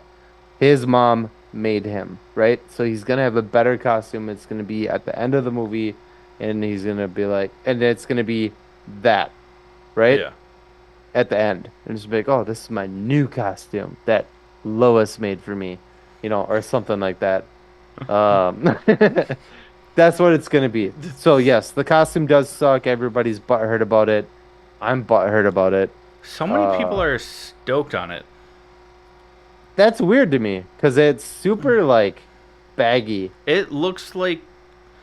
his mom made him, right? So he's gonna have a better costume. It's gonna be at the end of the movie, and he's gonna be like, and it's gonna be that, right? Yeah. At the end, and just be like, oh, this is my new costume that Lois made for me, you know, or something like that. That's what it's gonna be. So yes, the costume does suck. Everybody's butthurt about it. I'm butthurt about it. So many people are stoked on it. That's weird to me because it's super like baggy. It looks like.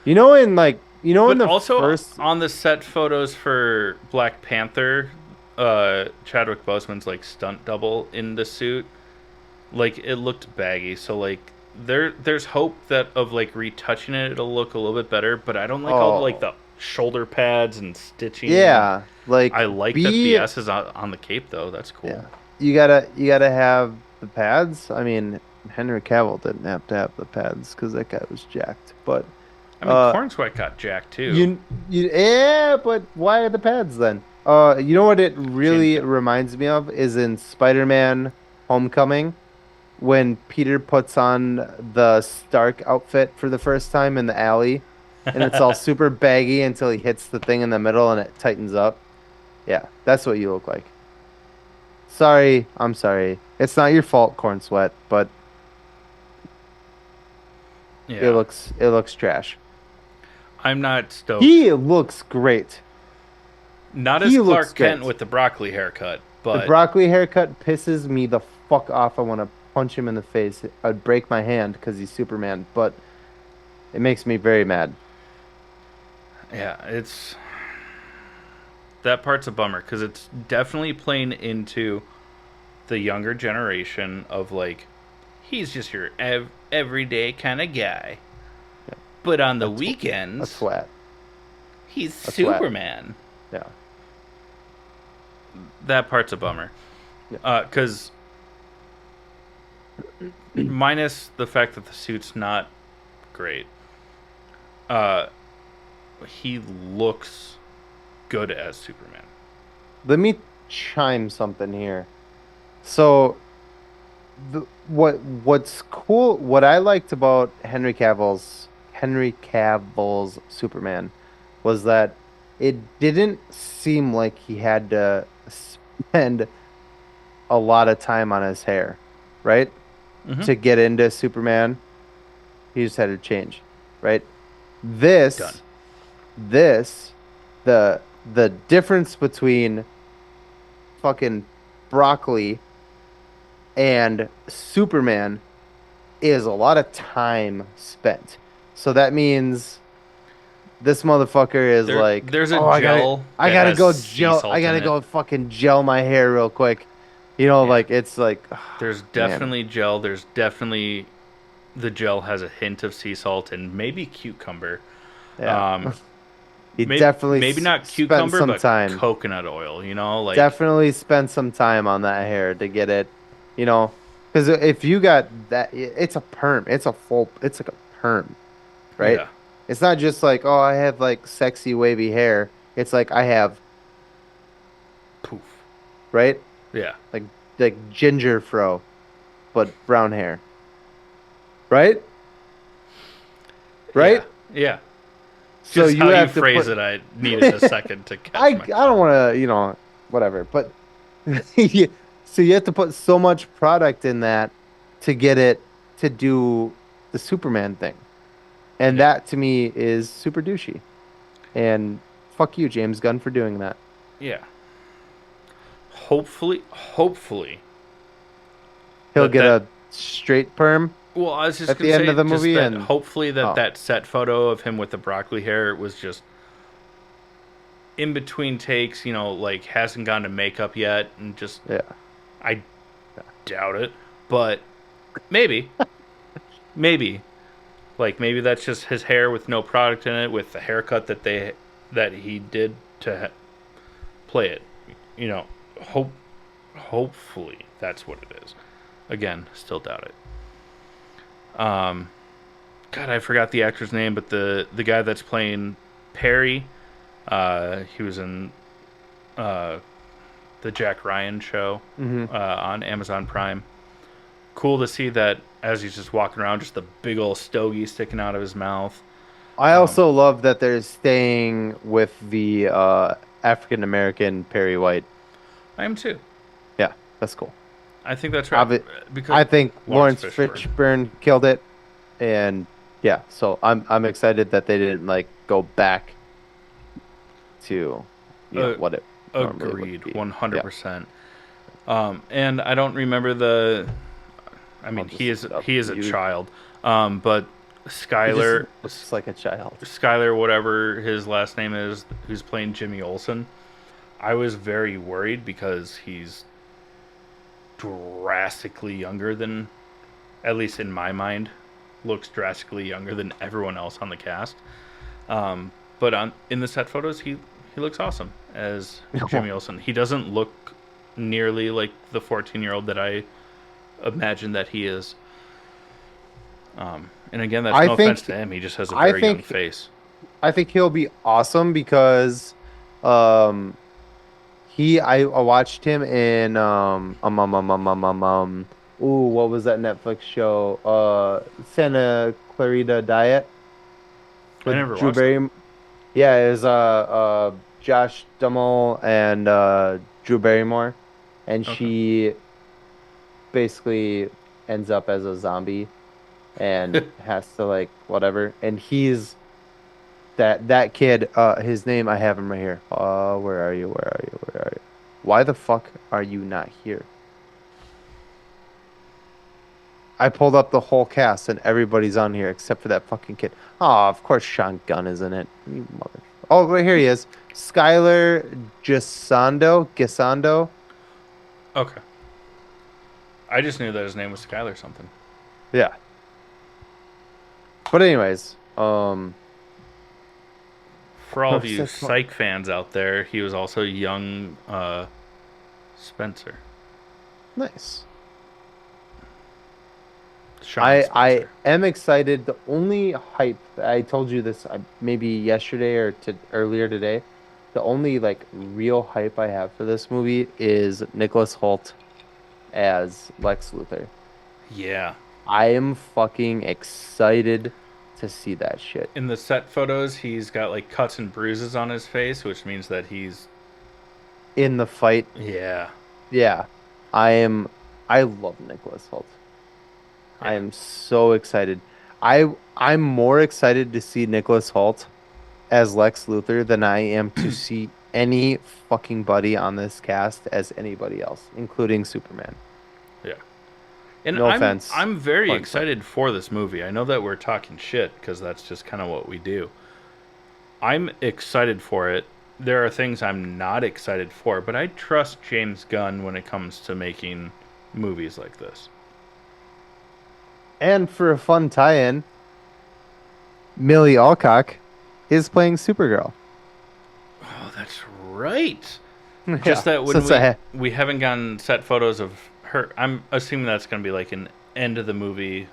You know, in But the also first. on the set photos for Black Panther, Chadwick Boseman's like stunt double in the suit. Like it looked baggy. So like there's hope that of like retouching it, it'll look a little bit better. But I don't like all like Oh, the shoulder pads and stitching. yeah. Like, I like that the be S is on the cape though. That's cool. yeah. You gotta have the pads. I mean, Henry Cavill didn't have to have the pads because that guy was jacked. But I mean, uh, Corn Sweat got jacked too. you yeah. But why are the pads then? You know what it James really Gunn. reminds me of is in Spider-Man: Homecoming when Peter puts on the Stark outfit for the first time in the alley, and it's all super baggy until he hits the thing in the middle and it tightens up. Yeah, that's what you look like. Sorry, I'm sorry. It's not your fault, Corn Sweat, but Yeah, it looks trash. I'm not stoked. He looks great. Not as He looks Clark Kent great. with the broccoli haircut, The but broccoli haircut pisses me the fuck off. I want to punch him in the face. I'd break my hand because he's Superman, but it makes me very mad. yeah, it's that part's a bummer because it's definitely playing into the younger generation of like he's just your everyday kind of guy, Yeah, but on the a weekends twat. he's A twat. Superman. Yeah. That part's a bummer. Yeah. Because minus the fact that the suit's not great, uh, he looks good as Superman. Let me chime something here. So what's cool, what I liked about Henry Cavill's Superman was that it didn't seem like he had to spend a lot of time on his hair, right? Mm-hmm. To get into Superman, he just had to change, right? Done. This this the difference between fucking broccoli and Superman is a lot of time spent. So that means this motherfucker is like, There's a oh, gel I that gotta has go sea gel, I salt in gotta it. go fucking gel my hair real quick. You know, Yeah, like it's like, there's man, definitely gel. There's definitely the gel has a hint of sea salt and maybe cucumber. yeah. Um, He definitely maybe not spent cucumber, some but time. coconut oil. You know, like Definitely spend some time on that hair to get it, you know, because if you got that, it's a perm. It's like a perm, right? yeah, It's not just like, oh, I have like sexy wavy hair. It's like I have, poof. right? Yeah, Like ginger fro, but brown hair, right? yeah, Right? yeah. So Just you how you have to phrase put. it, I needed a second to I catch my. don't want to, whatever, but so you have to put so much product in that to get it to do the Superman thing. And Yeah, that to me is super douchey. And fuck you, James Gunn, for doing that. yeah. Hopefully He'll that get that. a straight perm Well, I was just at gonna the end of say the just movie that. and Hopefully that oh, that set photo of him with the broccoli hair was just in between takes. You know, like hasn't gone to makeup yet, and just yeah. I doubt it, but maybe, maybe like maybe that's just his hair with no product in it, with the haircut that he did to play it. You know, hope hopefully that's what it is. Again, still doubt it. God, I forgot the actor's name, but the guy that's playing Perry, he was in uh, the Jack Ryan show Hmm. on Amazon Prime. Cool to see that as he's just walking around, just the big old stogie sticking out of his mouth. I Um, also love that they're staying with the African American Perry White. I am too. Yeah, that's cool. I think that's right Obvi- because I think Lawrence Lawrence Fishburne. Fishburne killed it, and yeah, so I'm excited that they didn't like go back to Uh, what it normally would Agreed, be. one hundred Yeah, percent. And I don't remember the. I I'll mean, just look it up. he is a You child. But he just Skyler looks like a child. Skyler, whatever his last name is, who's playing Jimmy Olsen. I was very worried because he's drastically younger than, at least in my mind, looks drastically younger than everyone else on the cast. But in the set photos, he looks awesome as Jimmy Olsen. He doesn't look nearly like the 14-year-old that I imagine that he is. And again, that's no offense to him. He just has a very young face. I think he'll be awesome because I watched him in what was that Netflix show? Santa Clarita Diet. I never watched it. Yeah, it was Josh Duhamel and Drew Barrymore, and she basically ends up as a zombie and has to like whatever. And he's that kid. His name, I have him right here. Where are you? Why the fuck are you not here? I pulled up the whole cast and everybody's on here except for that fucking kid. Oh, of course Sean Gunn is in it. You mother. Oh, right here he is. Skylar Gisondo. Okay. I just knew that his name was Skylar something. Yeah. But anyways, for all of you Psych fans out there, he was also young Spencer. Nice. I am excited. The only hype, I told you this maybe yesterday or earlier today, the only like real hype I have for this movie is Nicholas Hoult as Lex Luthor. Yeah. I am fucking excited to see that shit. In the set photos, he's got like cuts and bruises on his face, which means that he's in the fight. Yeah. Yeah. I love Nicholas Hoult. I am so excited. I'm more excited to see Nicholas Hoult as Lex Luthor than I am to see any fucking buddy on this cast as anybody else, including Superman. Yeah. And no offense. I'm very excited for this movie. I know that we're talking shit because that's just kind of what we do. I'm excited for it. There are things I'm not excited for, but I trust James Gunn when it comes to making movies like this. And for a fun tie-in, Millie Alcock is playing Supergirl. Oh, that's right. Just that when we haven't gotten set photos of her, I'm assuming that's going to be like an end of the movie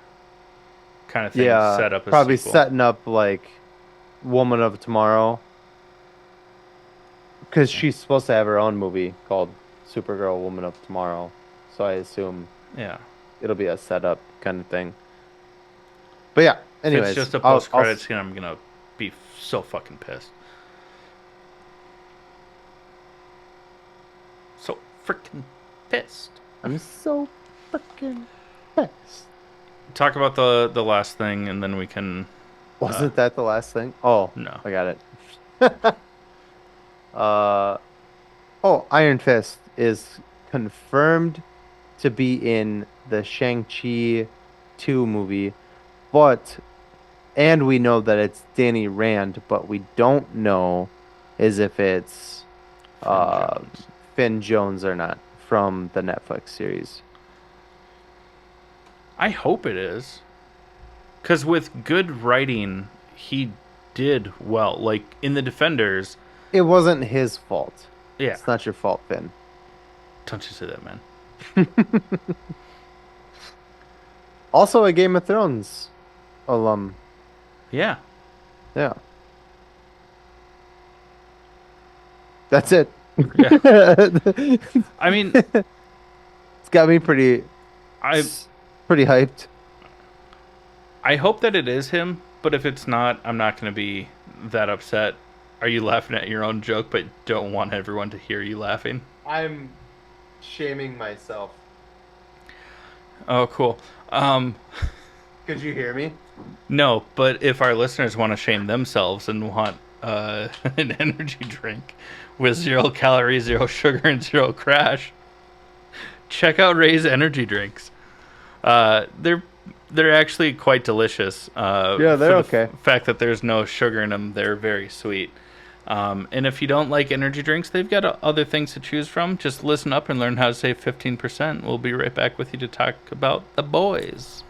kind of thing. Yeah, set up a probably sequel. Setting up like Woman of Tomorrow. Because she's supposed to have her own movie called Supergirl, Woman of Tomorrow. So I assume it'll be a setup kind of thing. But yeah, anyways. If it's just a post-credit scene, I'm going to be so fucking pissed. So freaking pissed. I'm so freaking pissed. Talk about the last thing, and then we can... Wasn't that the last thing? Oh, no. I got it. Iron Fist is confirmed to be in the Shang-Chi 2 movie, and we know that it's Danny Rand, but we don't know is if it's Finn Jones or not from the Netflix series. I hope it is. Because with good writing, he did well. Like, in The Defenders... It wasn't his fault. Yeah. It's not your fault, Finn. Don't you say that, man. Also a Game of Thrones alum. Yeah. Yeah. That's it. Yeah. I mean... It's got me pretty hyped. I hope that it is him, but if it's not, I'm not going to be that upset. Are you laughing at your own joke, but don't want everyone to hear you laughing? I'm shaming myself. Oh, cool. Could you hear me? No, but if our listeners want to shame themselves and want an energy drink with 0 calories, 0 sugar, and 0 crash, check out Ray's energy drinks. They're actually quite delicious. Yeah, they're okay. The fact that there's no sugar in them, they're very sweet. And if you don't like energy drinks, they've got other things to choose from. Just listen up and learn how to save 15%. We'll be right back with you to talk about The Boys.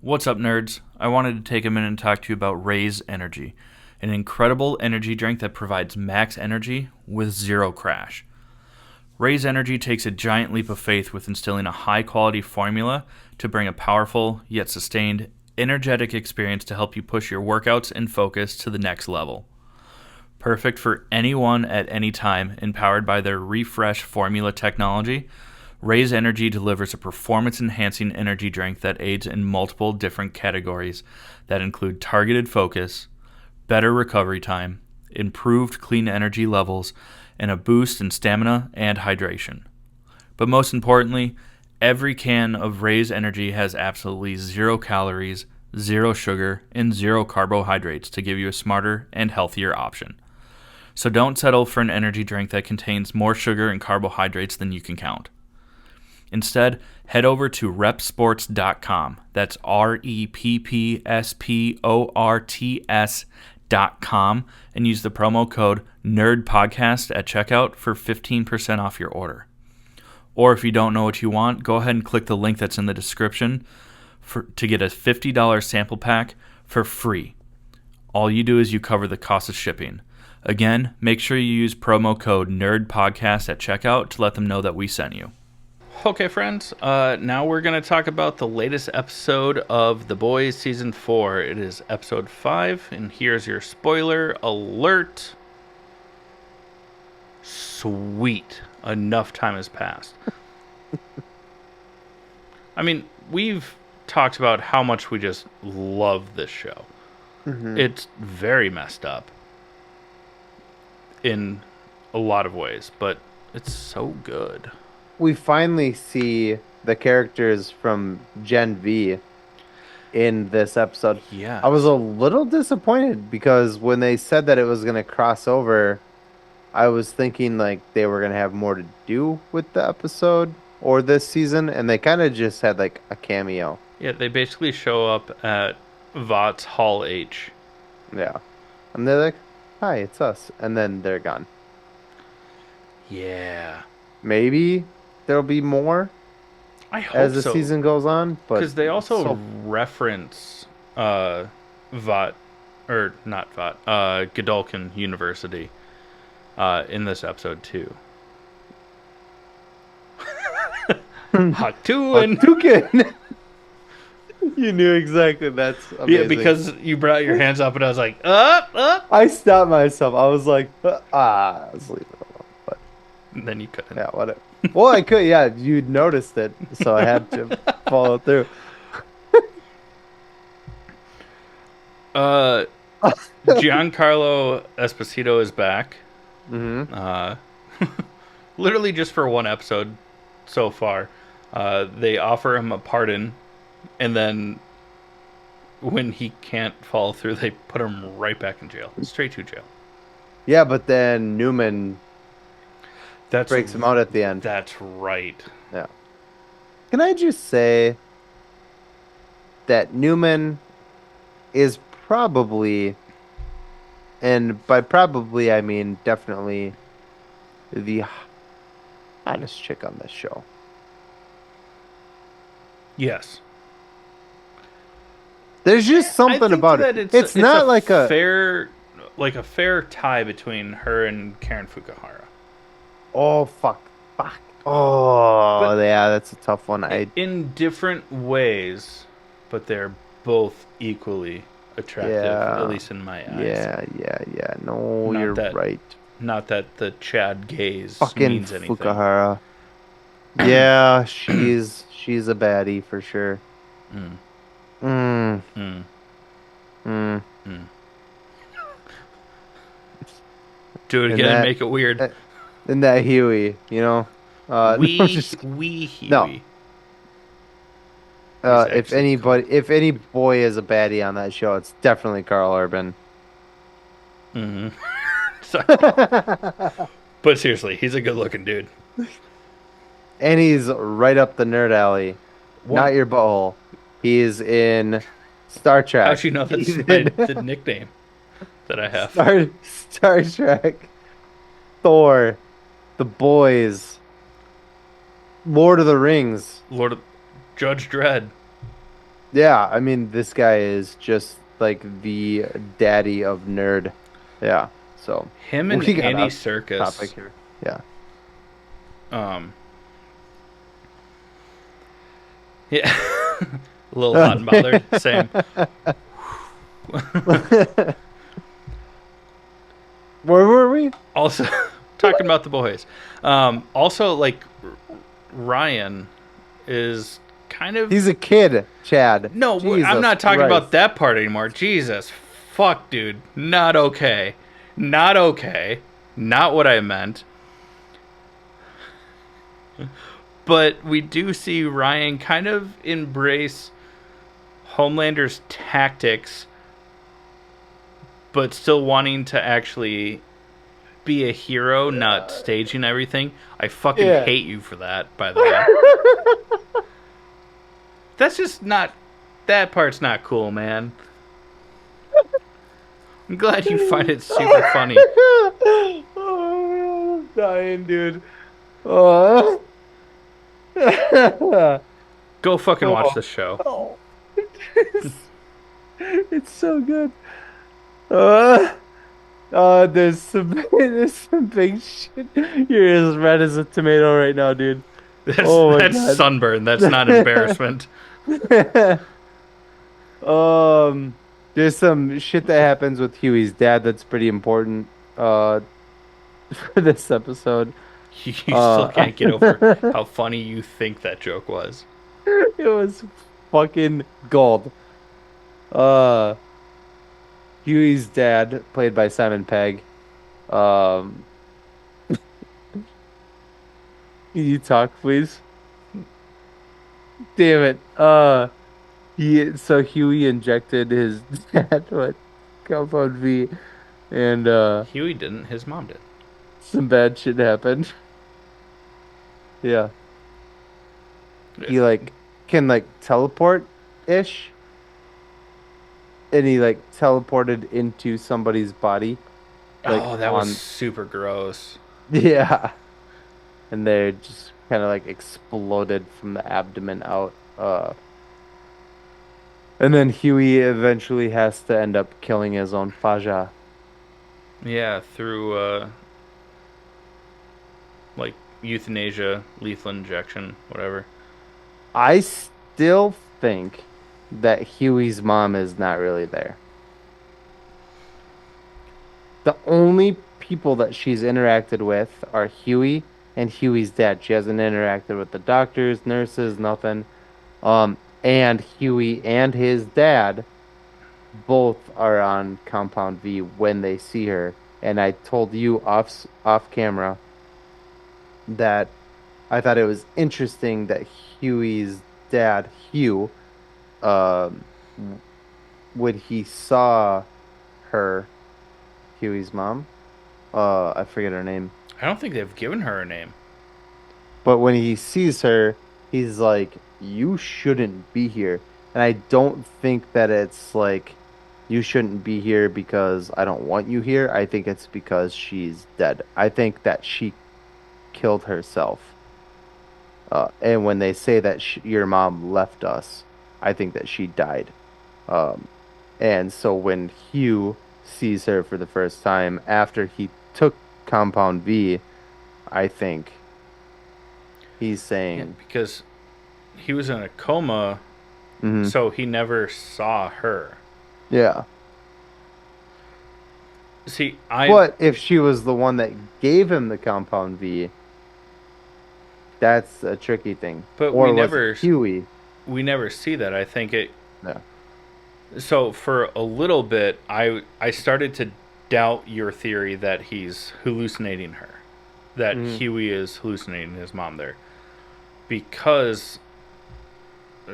What's up, nerds? I wanted to take a minute and talk to you about Raise Energy, an incredible energy drink that provides max energy with zero crash. Raise Energy takes a giant leap of faith with instilling a high-quality formula to bring a powerful, yet sustained, energetic experience to help you push your workouts and focus to the next level. Perfect for anyone at any time, empowered by their Refresh formula technology, Raise Energy delivers a performance-enhancing energy drink that aids in multiple different categories that include targeted focus, better recovery time, improved clean energy levels, and a boost in stamina and hydration. But most importantly, every can of Raise Energy has absolutely 0 calories, 0 sugar, and 0 carbohydrates to give you a smarter and healthier option. So don't settle for an energy drink that contains more sugar and carbohydrates than you can count. Instead, head over to repsports.com. That's REPPSPORTS.com and use the promo code NERDPODCAST at checkout for 15% off your order. Or if you don't know what you want, go ahead and click the link that's in the description to get a $50 sample pack for free. All you do is you cover the cost of shipping. Again, make sure you use promo code NERDPODCAST at checkout to let them know that we sent you. Okay, friends, now we're going to talk about the latest episode of The Boys Season 4. It is episode 5, and here's your spoiler alert. Sweet. Enough time has passed. I mean, we've talked about how much we just love this show. Mm-hmm. It's very messed up in a lot of ways, but it's so good. We finally see the characters from Gen V in this episode. Yeah. I was a little disappointed because when they said that it was going to cross over, I was thinking like they were going to have more to do with the episode or this season, and they kind of just had like a cameo. Yeah, they basically show up at Vought's Hall H. Yeah. And they're like, hi, it's us. And then they're gone. Yeah. Maybe there'll be more I hope as the season goes on. Because they also reference Vought, or not Vought, Godolphin University in this episode too. Hadouken! You knew exactly. That's amazing. Yeah, because you brought your hands up and I was like, up. I stopped myself. I was like, I was leaving it alone. But and then you couldn't. Yeah, whatever. Well, I could. Yeah, you noticed it, so I had to follow through. Giancarlo Esposito is back. Mm-hmm. Literally just for one episode so far. They offer him a pardon, and then when he can't follow through, they put him right back in jail. Straight to jail. Yeah, but then Newman breaks him out at the end. That's right. Yeah. Can I just say that Newman is probably, and by probably I mean definitely, the hottest chick on this show. Yes. There's just something about it. It's not like a fair tie between her and Karen Fukuhara. Oh fuck. Oh, but yeah, that's a tough one. In different ways, but they're both equally attractive, at least in my eyes. Yeah. No, you're right. Not that the Chad gaze fucking means anything. Fukuhara. Yeah, she's a baddie for sure. Do it again and make it weird. And that Huey, you know. Huey. No. If any boy is a baddie on that show, it's definitely Carl Urban. Mm-hmm. But seriously, he's a good-looking dude. And he's right up the nerd alley. What? Not your butthole. He's in Star Trek. How'd you know that's the nickname that I have? Star Trek, Thor, The Boys, Lord of the Rings, Judge Dredd. Yeah, I mean, this guy is just like the daddy of nerd. Yeah. So Him and we got Andy off topic Serkis. here. Yeah. Um, yeah, a little hot and bothered. Same. Where were we? Also, talking about the boys. Also, like Ryan is kind of He's a kid, Chad. no. I'm Jesus not talking Christ. about that part anymore. Jesus, fuck, dude, not okay, not okay, not what I meant. But we do see Ryan kind of embrace Homelander's tactics, but still wanting to actually be a hero, not staging everything. I fucking Yeah. hate you for that, by the way. That's just not. That part's not cool, man. I'm glad you find it super funny. Oh, I'm dying, dude. Oh. Go fucking watch Oh. this show. Oh. It's so good. Uh, there's some big shit. You're as red as a tomato right now, dude. Oh my That's God. sunburn. That's not embarrassment. Um, there's some shit that happens with Huey's dad that's pretty important for this episode. You still can't get over It how funny you think that joke was. was fucking gold. Uh, Huey's dad, played by Simon Pegg. Um, can you talk, please? Damn it. So Huey injected his dad with Compound V, and Huey didn't. His mom did. some bad shit happened. Yeah. He like can like teleport ish, and he like teleported into somebody's body. Like Oh, that on was super gross. yeah, and they just kind of like exploded from the abdomen out. And then Huey eventually has to end up killing his own Faja. Yeah, through like euthanasia, lethal injection, whatever. I still think that Huey's mom is not really there. The only people that she's interacted with are Huey and Huey's dad. She hasn't interacted with the doctors, nurses, nothing. And Huey and his dad both are on Compound V when they see her. And I told you off camera that I thought it was interesting that Huey's dad, Hugh, um, when he saw her, Huey's mom, I forget her name, I don't think they've given her a name. but when he sees her, he's like, "You shouldn't be here." And I don't think that it's like, "You shouldn't be here because I don't want you here." I think it's because she's dead. I think that she killed herself. And when they say that your mom left us, I think that she died. Um, and so when Hugh sees her for the first time after he took Compound V, I think he's Yeah, saying, because he was in a coma, mhm, so he never saw her. yeah. See, But if she was the one that gave him the Compound V, that's a tricky thing. but Or was it Huey? we never see that. I think it. Yeah. So for a little bit, I started to doubt your theory that he's hallucinating her, that Mhm. Huey is hallucinating his mom there, because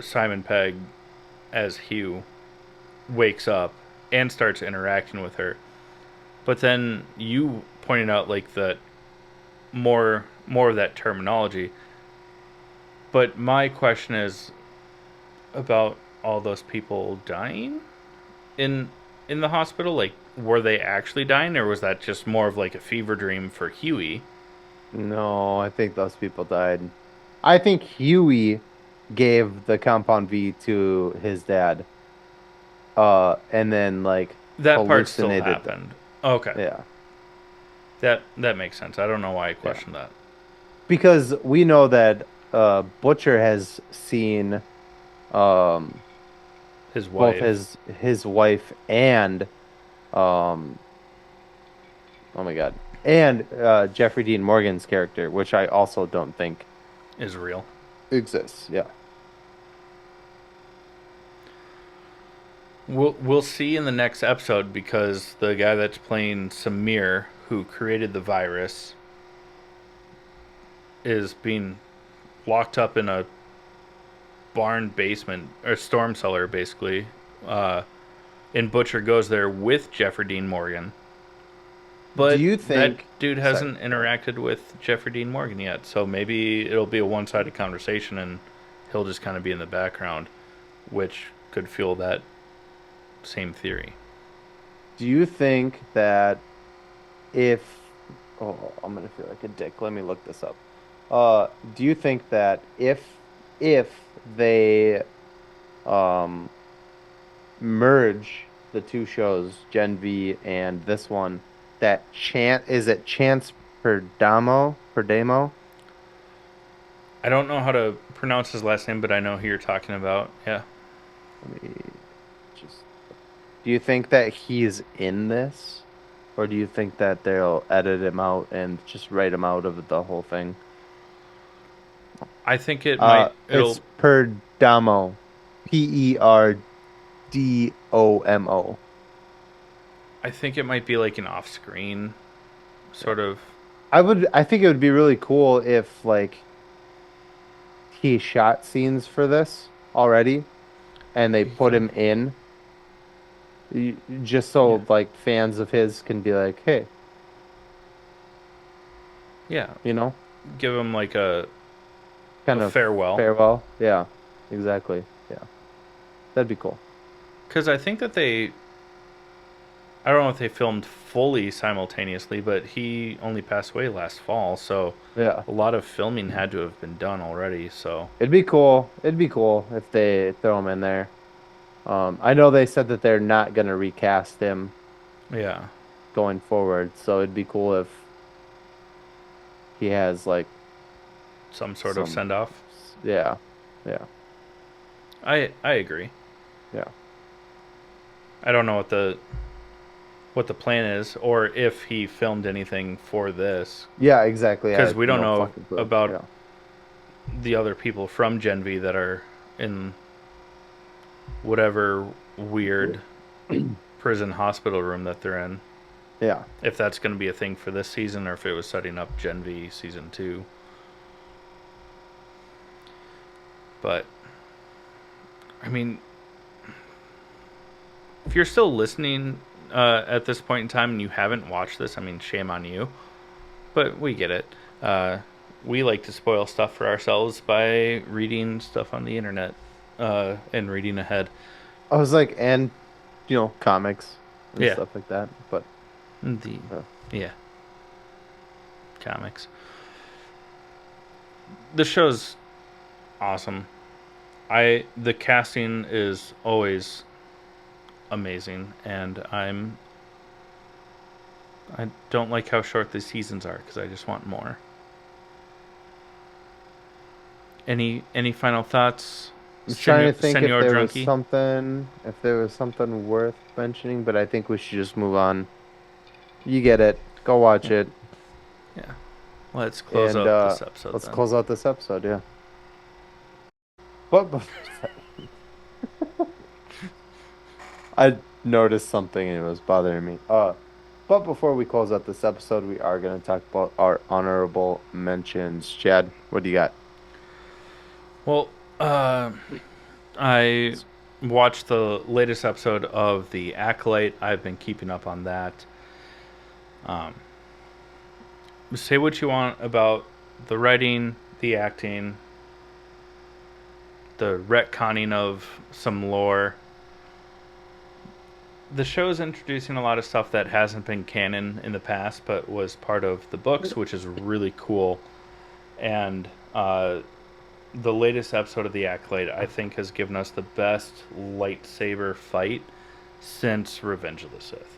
Simon Pegg as Hugh wakes up and starts interacting with her. But then you pointed out like that more of that terminology. But my question is about all those people dying in in the hospital. Like, were they actually dying, or was that just more of like a fever dream for Huey? No, I think those people died. I think Huey gave the compound V to his dad, and then like That part still hallucinated them. happened. Okay, Yeah, that makes sense. I don't know why I yeah, questioned that. because we know that Butcher has seen um His both wife his wife and um oh my God, and Jeffrey Dean Morgan's character, which I also don't think is real. exists. Yeah. We'll see in the next episode because the guy that's playing Samir, who created the virus, is being locked up in a barn basement or storm cellar, basically. Uh, and Butcher goes there with Jeffrey Dean Morgan, Do but you that think? dude Sorry, hasn't go ahead. interacted with Jeffrey Dean Morgan yet. So maybe it'll be a one-sided conversation, and he'll just kind of be in the background, which could fuel that same theory. Do you think that if oh, I'm gonna feel like a dick. Let me look this up. Do you think that if they um merge the two shows, Gen V and this one, that Chance Perdamo? I don't know how to pronounce his last name, but I know who you're talking about. Yeah, Let me just. Do you think that he's in this, or do you think that they'll edit him out and just write him out of the whole thing? I think it might. It's It'll. Perdomo, Perdomo. I think it might be like an off-screen Yeah. sort of. I think it would be really cool if like he shot scenes for this already and they You put could. him in just Yeah. so like fans of his can be like, hey, Yeah. you know, Give him like a kind of farewell. farewell. Yeah, exactly. Yeah, that'd be cool. Because I think that they. I don't know if they filmed fully simultaneously, but he only passed away last fall, so Yeah. a lot of filming had to have been done already. So It'd be cool. It'd be cool if they throw him in there. I know they said that they're not gonna recast him yeah, going forward, so it'd be cool if he has like some sort of some, send off. yeah, yeah, I agree. yeah, I don't know what the plan is, or if he filmed anything for this, yeah, exactly. I because have we don't no know fucking clue. about Yeah, the other people from Gen V that are in whatever weird prison hospital room that they're in. yeah. If that's going to be a thing for this season, or if it was setting up Gen V season 2. But I mean, if you're still listening at this point in time and you haven't watched this, I mean, shame on you. But we get it. Uh, we like to spoil stuff for ourselves by reading stuff on the internet and reading ahead. I was like, and comics and Yeah, stuff like that. But the uh, yeah comics. The show's awesome. The casting is always amazing, and I don't like how short the seasons are because I just want more. Any final thoughts, I'm trying to think Senor Drunky? if there was something worth mentioning, but I think we should just move on. You get it. Go watch Yeah, it, yeah. Let's close and out this episode let's then. close out this episode. Yeah. But I noticed something and it was bothering me. But before we close out this episode, we are going to talk about our honorable mentions. Chad, what do you got? Well, I watched the latest episode of The Acolyte. I've been keeping up on that. Um, say what you want about the writing, the acting, the retconning of some lore. The show is introducing a lot of stuff that hasn't been canon in the past, but was part of the books, which is really cool. And the latest episode of The Acolyte, I think, has given us the best lightsaber fight since Revenge of the Sith.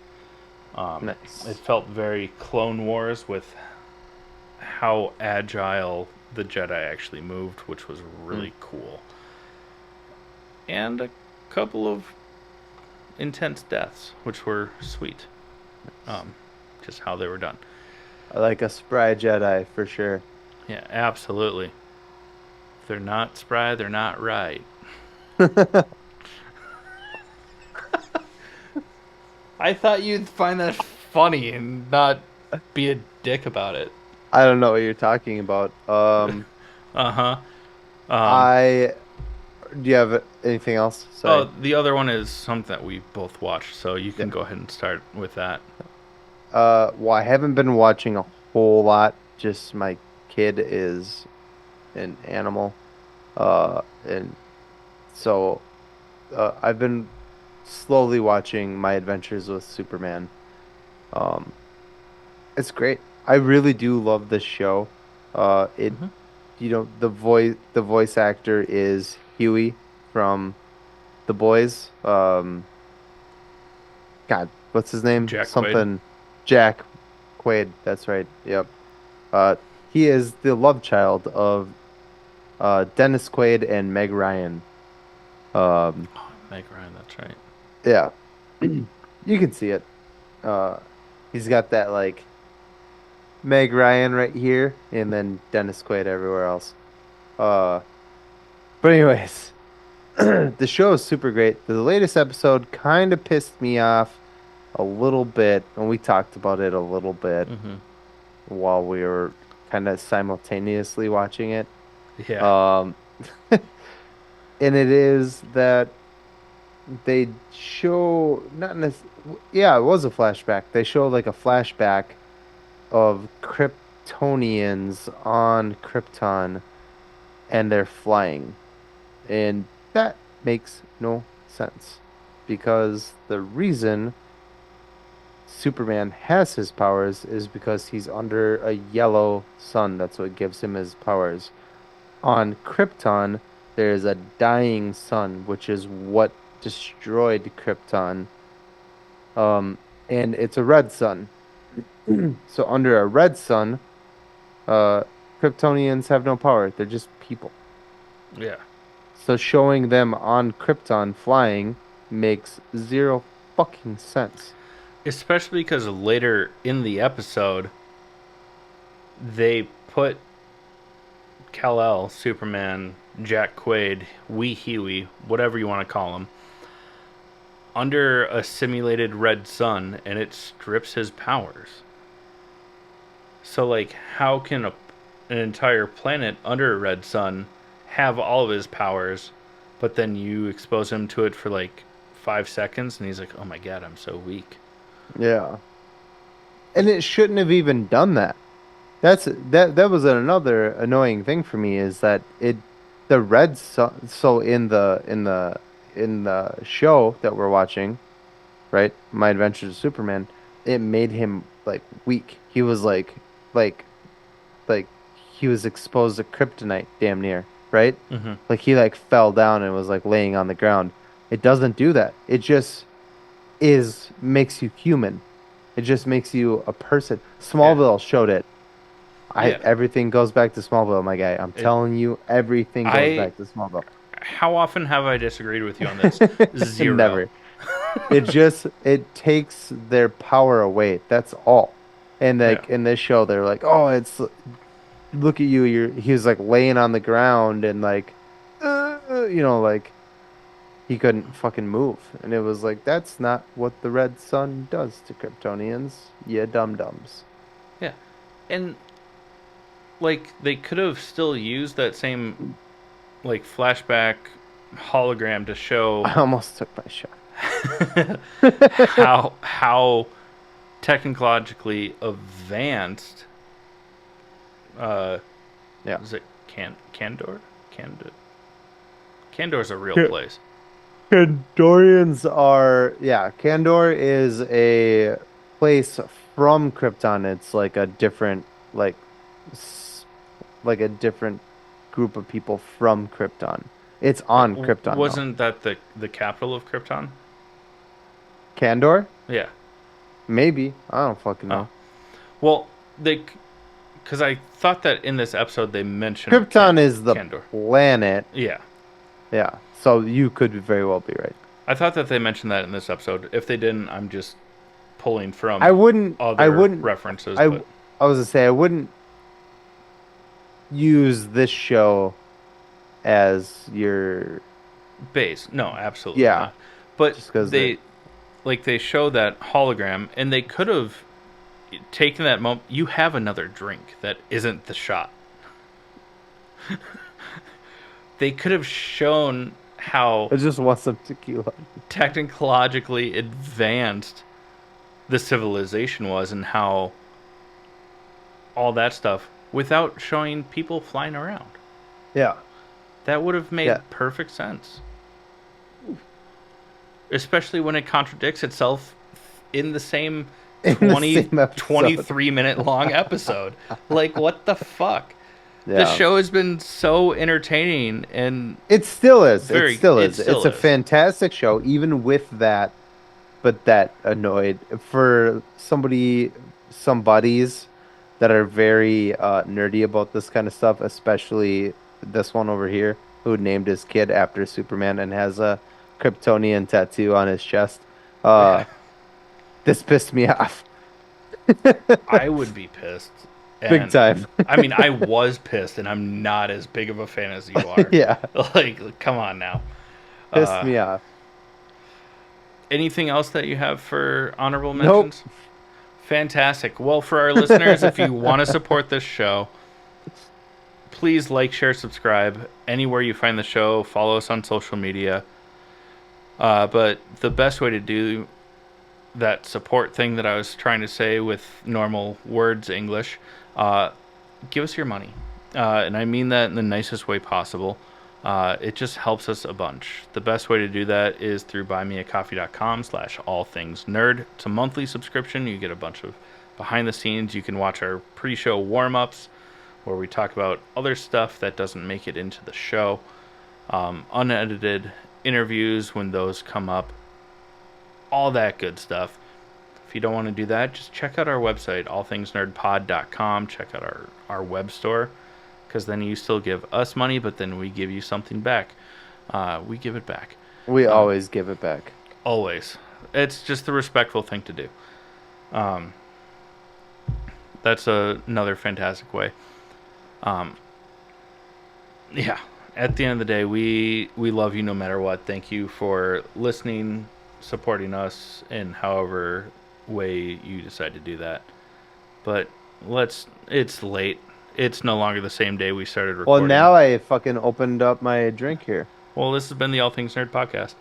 It Nice. felt very Clone Wars with how agile the Jedi actually moved, which was Mm. really cool. And a couple of intense deaths, which were sweet. Um, just how they were done. I like a spry Jedi for sure. Yeah, absolutely. If they're not spry, they're not right. I thought you'd find that funny and not be a dick about it. I don't know what you're talking about. Uh huh. Um, I do you have anything else? Sorry. oh, the other one is something that we both watched, so you Yeah. can go ahead and start with that. Well, I haven't been watching a whole lot. Just my kid is an animal. And so I've been slowly watching My Adventures with Superman. Um, it's great. I really do love this show. It Mm-hmm. the voice actor is Huey from The Boys. God, what's his name? Jack Quaid. Something Jack Quaid. That's right. Yep. Uh, he is the love child of Dennis Quaid and Meg Ryan. Um, Oh, Meg Ryan, that's right. yeah, you can see it. Uh, he's got that like Meg Ryan right here, and then Dennis Quaid everywhere else. Uh, but anyways, the show is super great. The latest episode kind of pissed me off a little bit, and we talked about it a little bit Mm-hmm. while we were kind of simultaneously watching it. Yeah. Um, and it is that they show not yeah, it was a flashback. They show like a flashback of Kryptonians on Krypton and they're flying. And that makes no sense because the reason Superman has his powers is because he's under a yellow sun. That's what gives him his powers. On Krypton, there is a dying sun, which is what destroyed Krypton. Um, and it's a red sun. So under a red sun, uh, Kryptonians have no power. They're just people. Yeah. So showing them on Krypton flying makes zero fucking sense. Especially because later in the episode, they put Kal-El, Superman, Jack Quaid, Wee Huey, whatever you want to call him, under a simulated red sun, and it strips his powers. So, like, how can an entire planet under a red sun have all of his powers, but then you expose him to it for like 5 seconds, and he's like, "Oh my god, I'm so weak." Yeah. And it shouldn't have even done that. That was another annoying thing for me is that it the red sun so in the show that we're watching, right? My Adventures of Superman, it made him like weak. He was like like he was exposed to kryptonite damn near, right? Mm-hmm. Like he like fell down and was like laying on the ground. It doesn't do that. It just is makes you human. It just makes you a person. Yeah, Smallville showed it. I yeah. everything goes back to Smallville, my guy. I'm It, telling you, everything goes I. back to Smallville. How often have I disagreed with you on this? Zero. Never. It takes their power away. That's all. And Yeah. like in this show, they're like, "Oh, it's look at you. He was like laying on the ground and like, like he couldn't fucking move." And it was like, that's not what the red sun does to Kryptonians. Yeah, dum dums. Yeah. And like they could have still used that same like flashback hologram to show I almost took my shot. how technologically advanced uh Yeah. is it Candor? Candor's a real place. Kandorians are, yeah, Kandor is a place from Krypton. It's like a different, like, s- like a different group of people from Krypton. It's on Krypton, though. Wasn't that the capital of Krypton? Kandor? Yeah. Maybe. I don't fucking Oh. know. Well, because I thought that in this episode they mentioned Krypton is the Kandor. planet. Yeah. Yeah. So you could very well be right. I thought that they mentioned that in this episode. If they didn't, I'm just pulling from I wouldn't references. I But I was gonna say I wouldn't use this show as your base. No, absolutely Yeah. not. But Just 'cause they show that hologram, and they could have taken that moment. You have another drink that isn't the shot. They could have shown how I just want some tequila. technologically advanced the civilization was and how all that stuff without showing people flying around. Yeah. That would have made Yeah. perfect sense. Especially when it contradicts itself in the same In the 20, same episode. 23-minute long episode. Like, what the fuck? The Yeah. show has been so entertaining, and It still is. Very- It still it is. still It's a is. fantastic show, even with that. But that annoyed for somebodies that are very nerdy about this kind of stuff, especially this one over here, who named his kid after Superman and has a Kryptonian tattoo on his chest. This pissed me off I would be pissed. big And, time. I mean, I was pissed, and I'm not as big of a fan as you are. Yeah, Like, come on now. pissed me off. Anything else that you have for honorable Nope. mentions? Fantastic. Well, for our listeners, if you want to support this show, please like, share, subscribe anywhere you find the show. Follow us on social media. But the best way to do that support thing that I was trying to say with normal words English, give us your money. And I mean that in the nicest way possible. It just helps us a bunch. The best way to do that is through buymeacoffee.com/allthingsnerd. It's a monthly subscription. You get a bunch of behind the scenes. You can watch our pre-show warm-ups where we talk about other stuff that doesn't make it into the show. Unedited interviews when those come up. All that good stuff. If you don't want to do that, just check out our website, allthingsnerdpod.com. Check out our web store. Because then you still give us money, but then we give you something back. We give it back. We always give it back. Always. It's just the respectful thing to do. That's another fantastic way. Yeah. At the end of the day, we love you no matter what. Thank you for listening, supporting us in however way you decide to do that. But it's late. It's no longer the same day we started recording. Well, now I fucking opened up my drink here. Well, this has been the All Things Nerd podcast.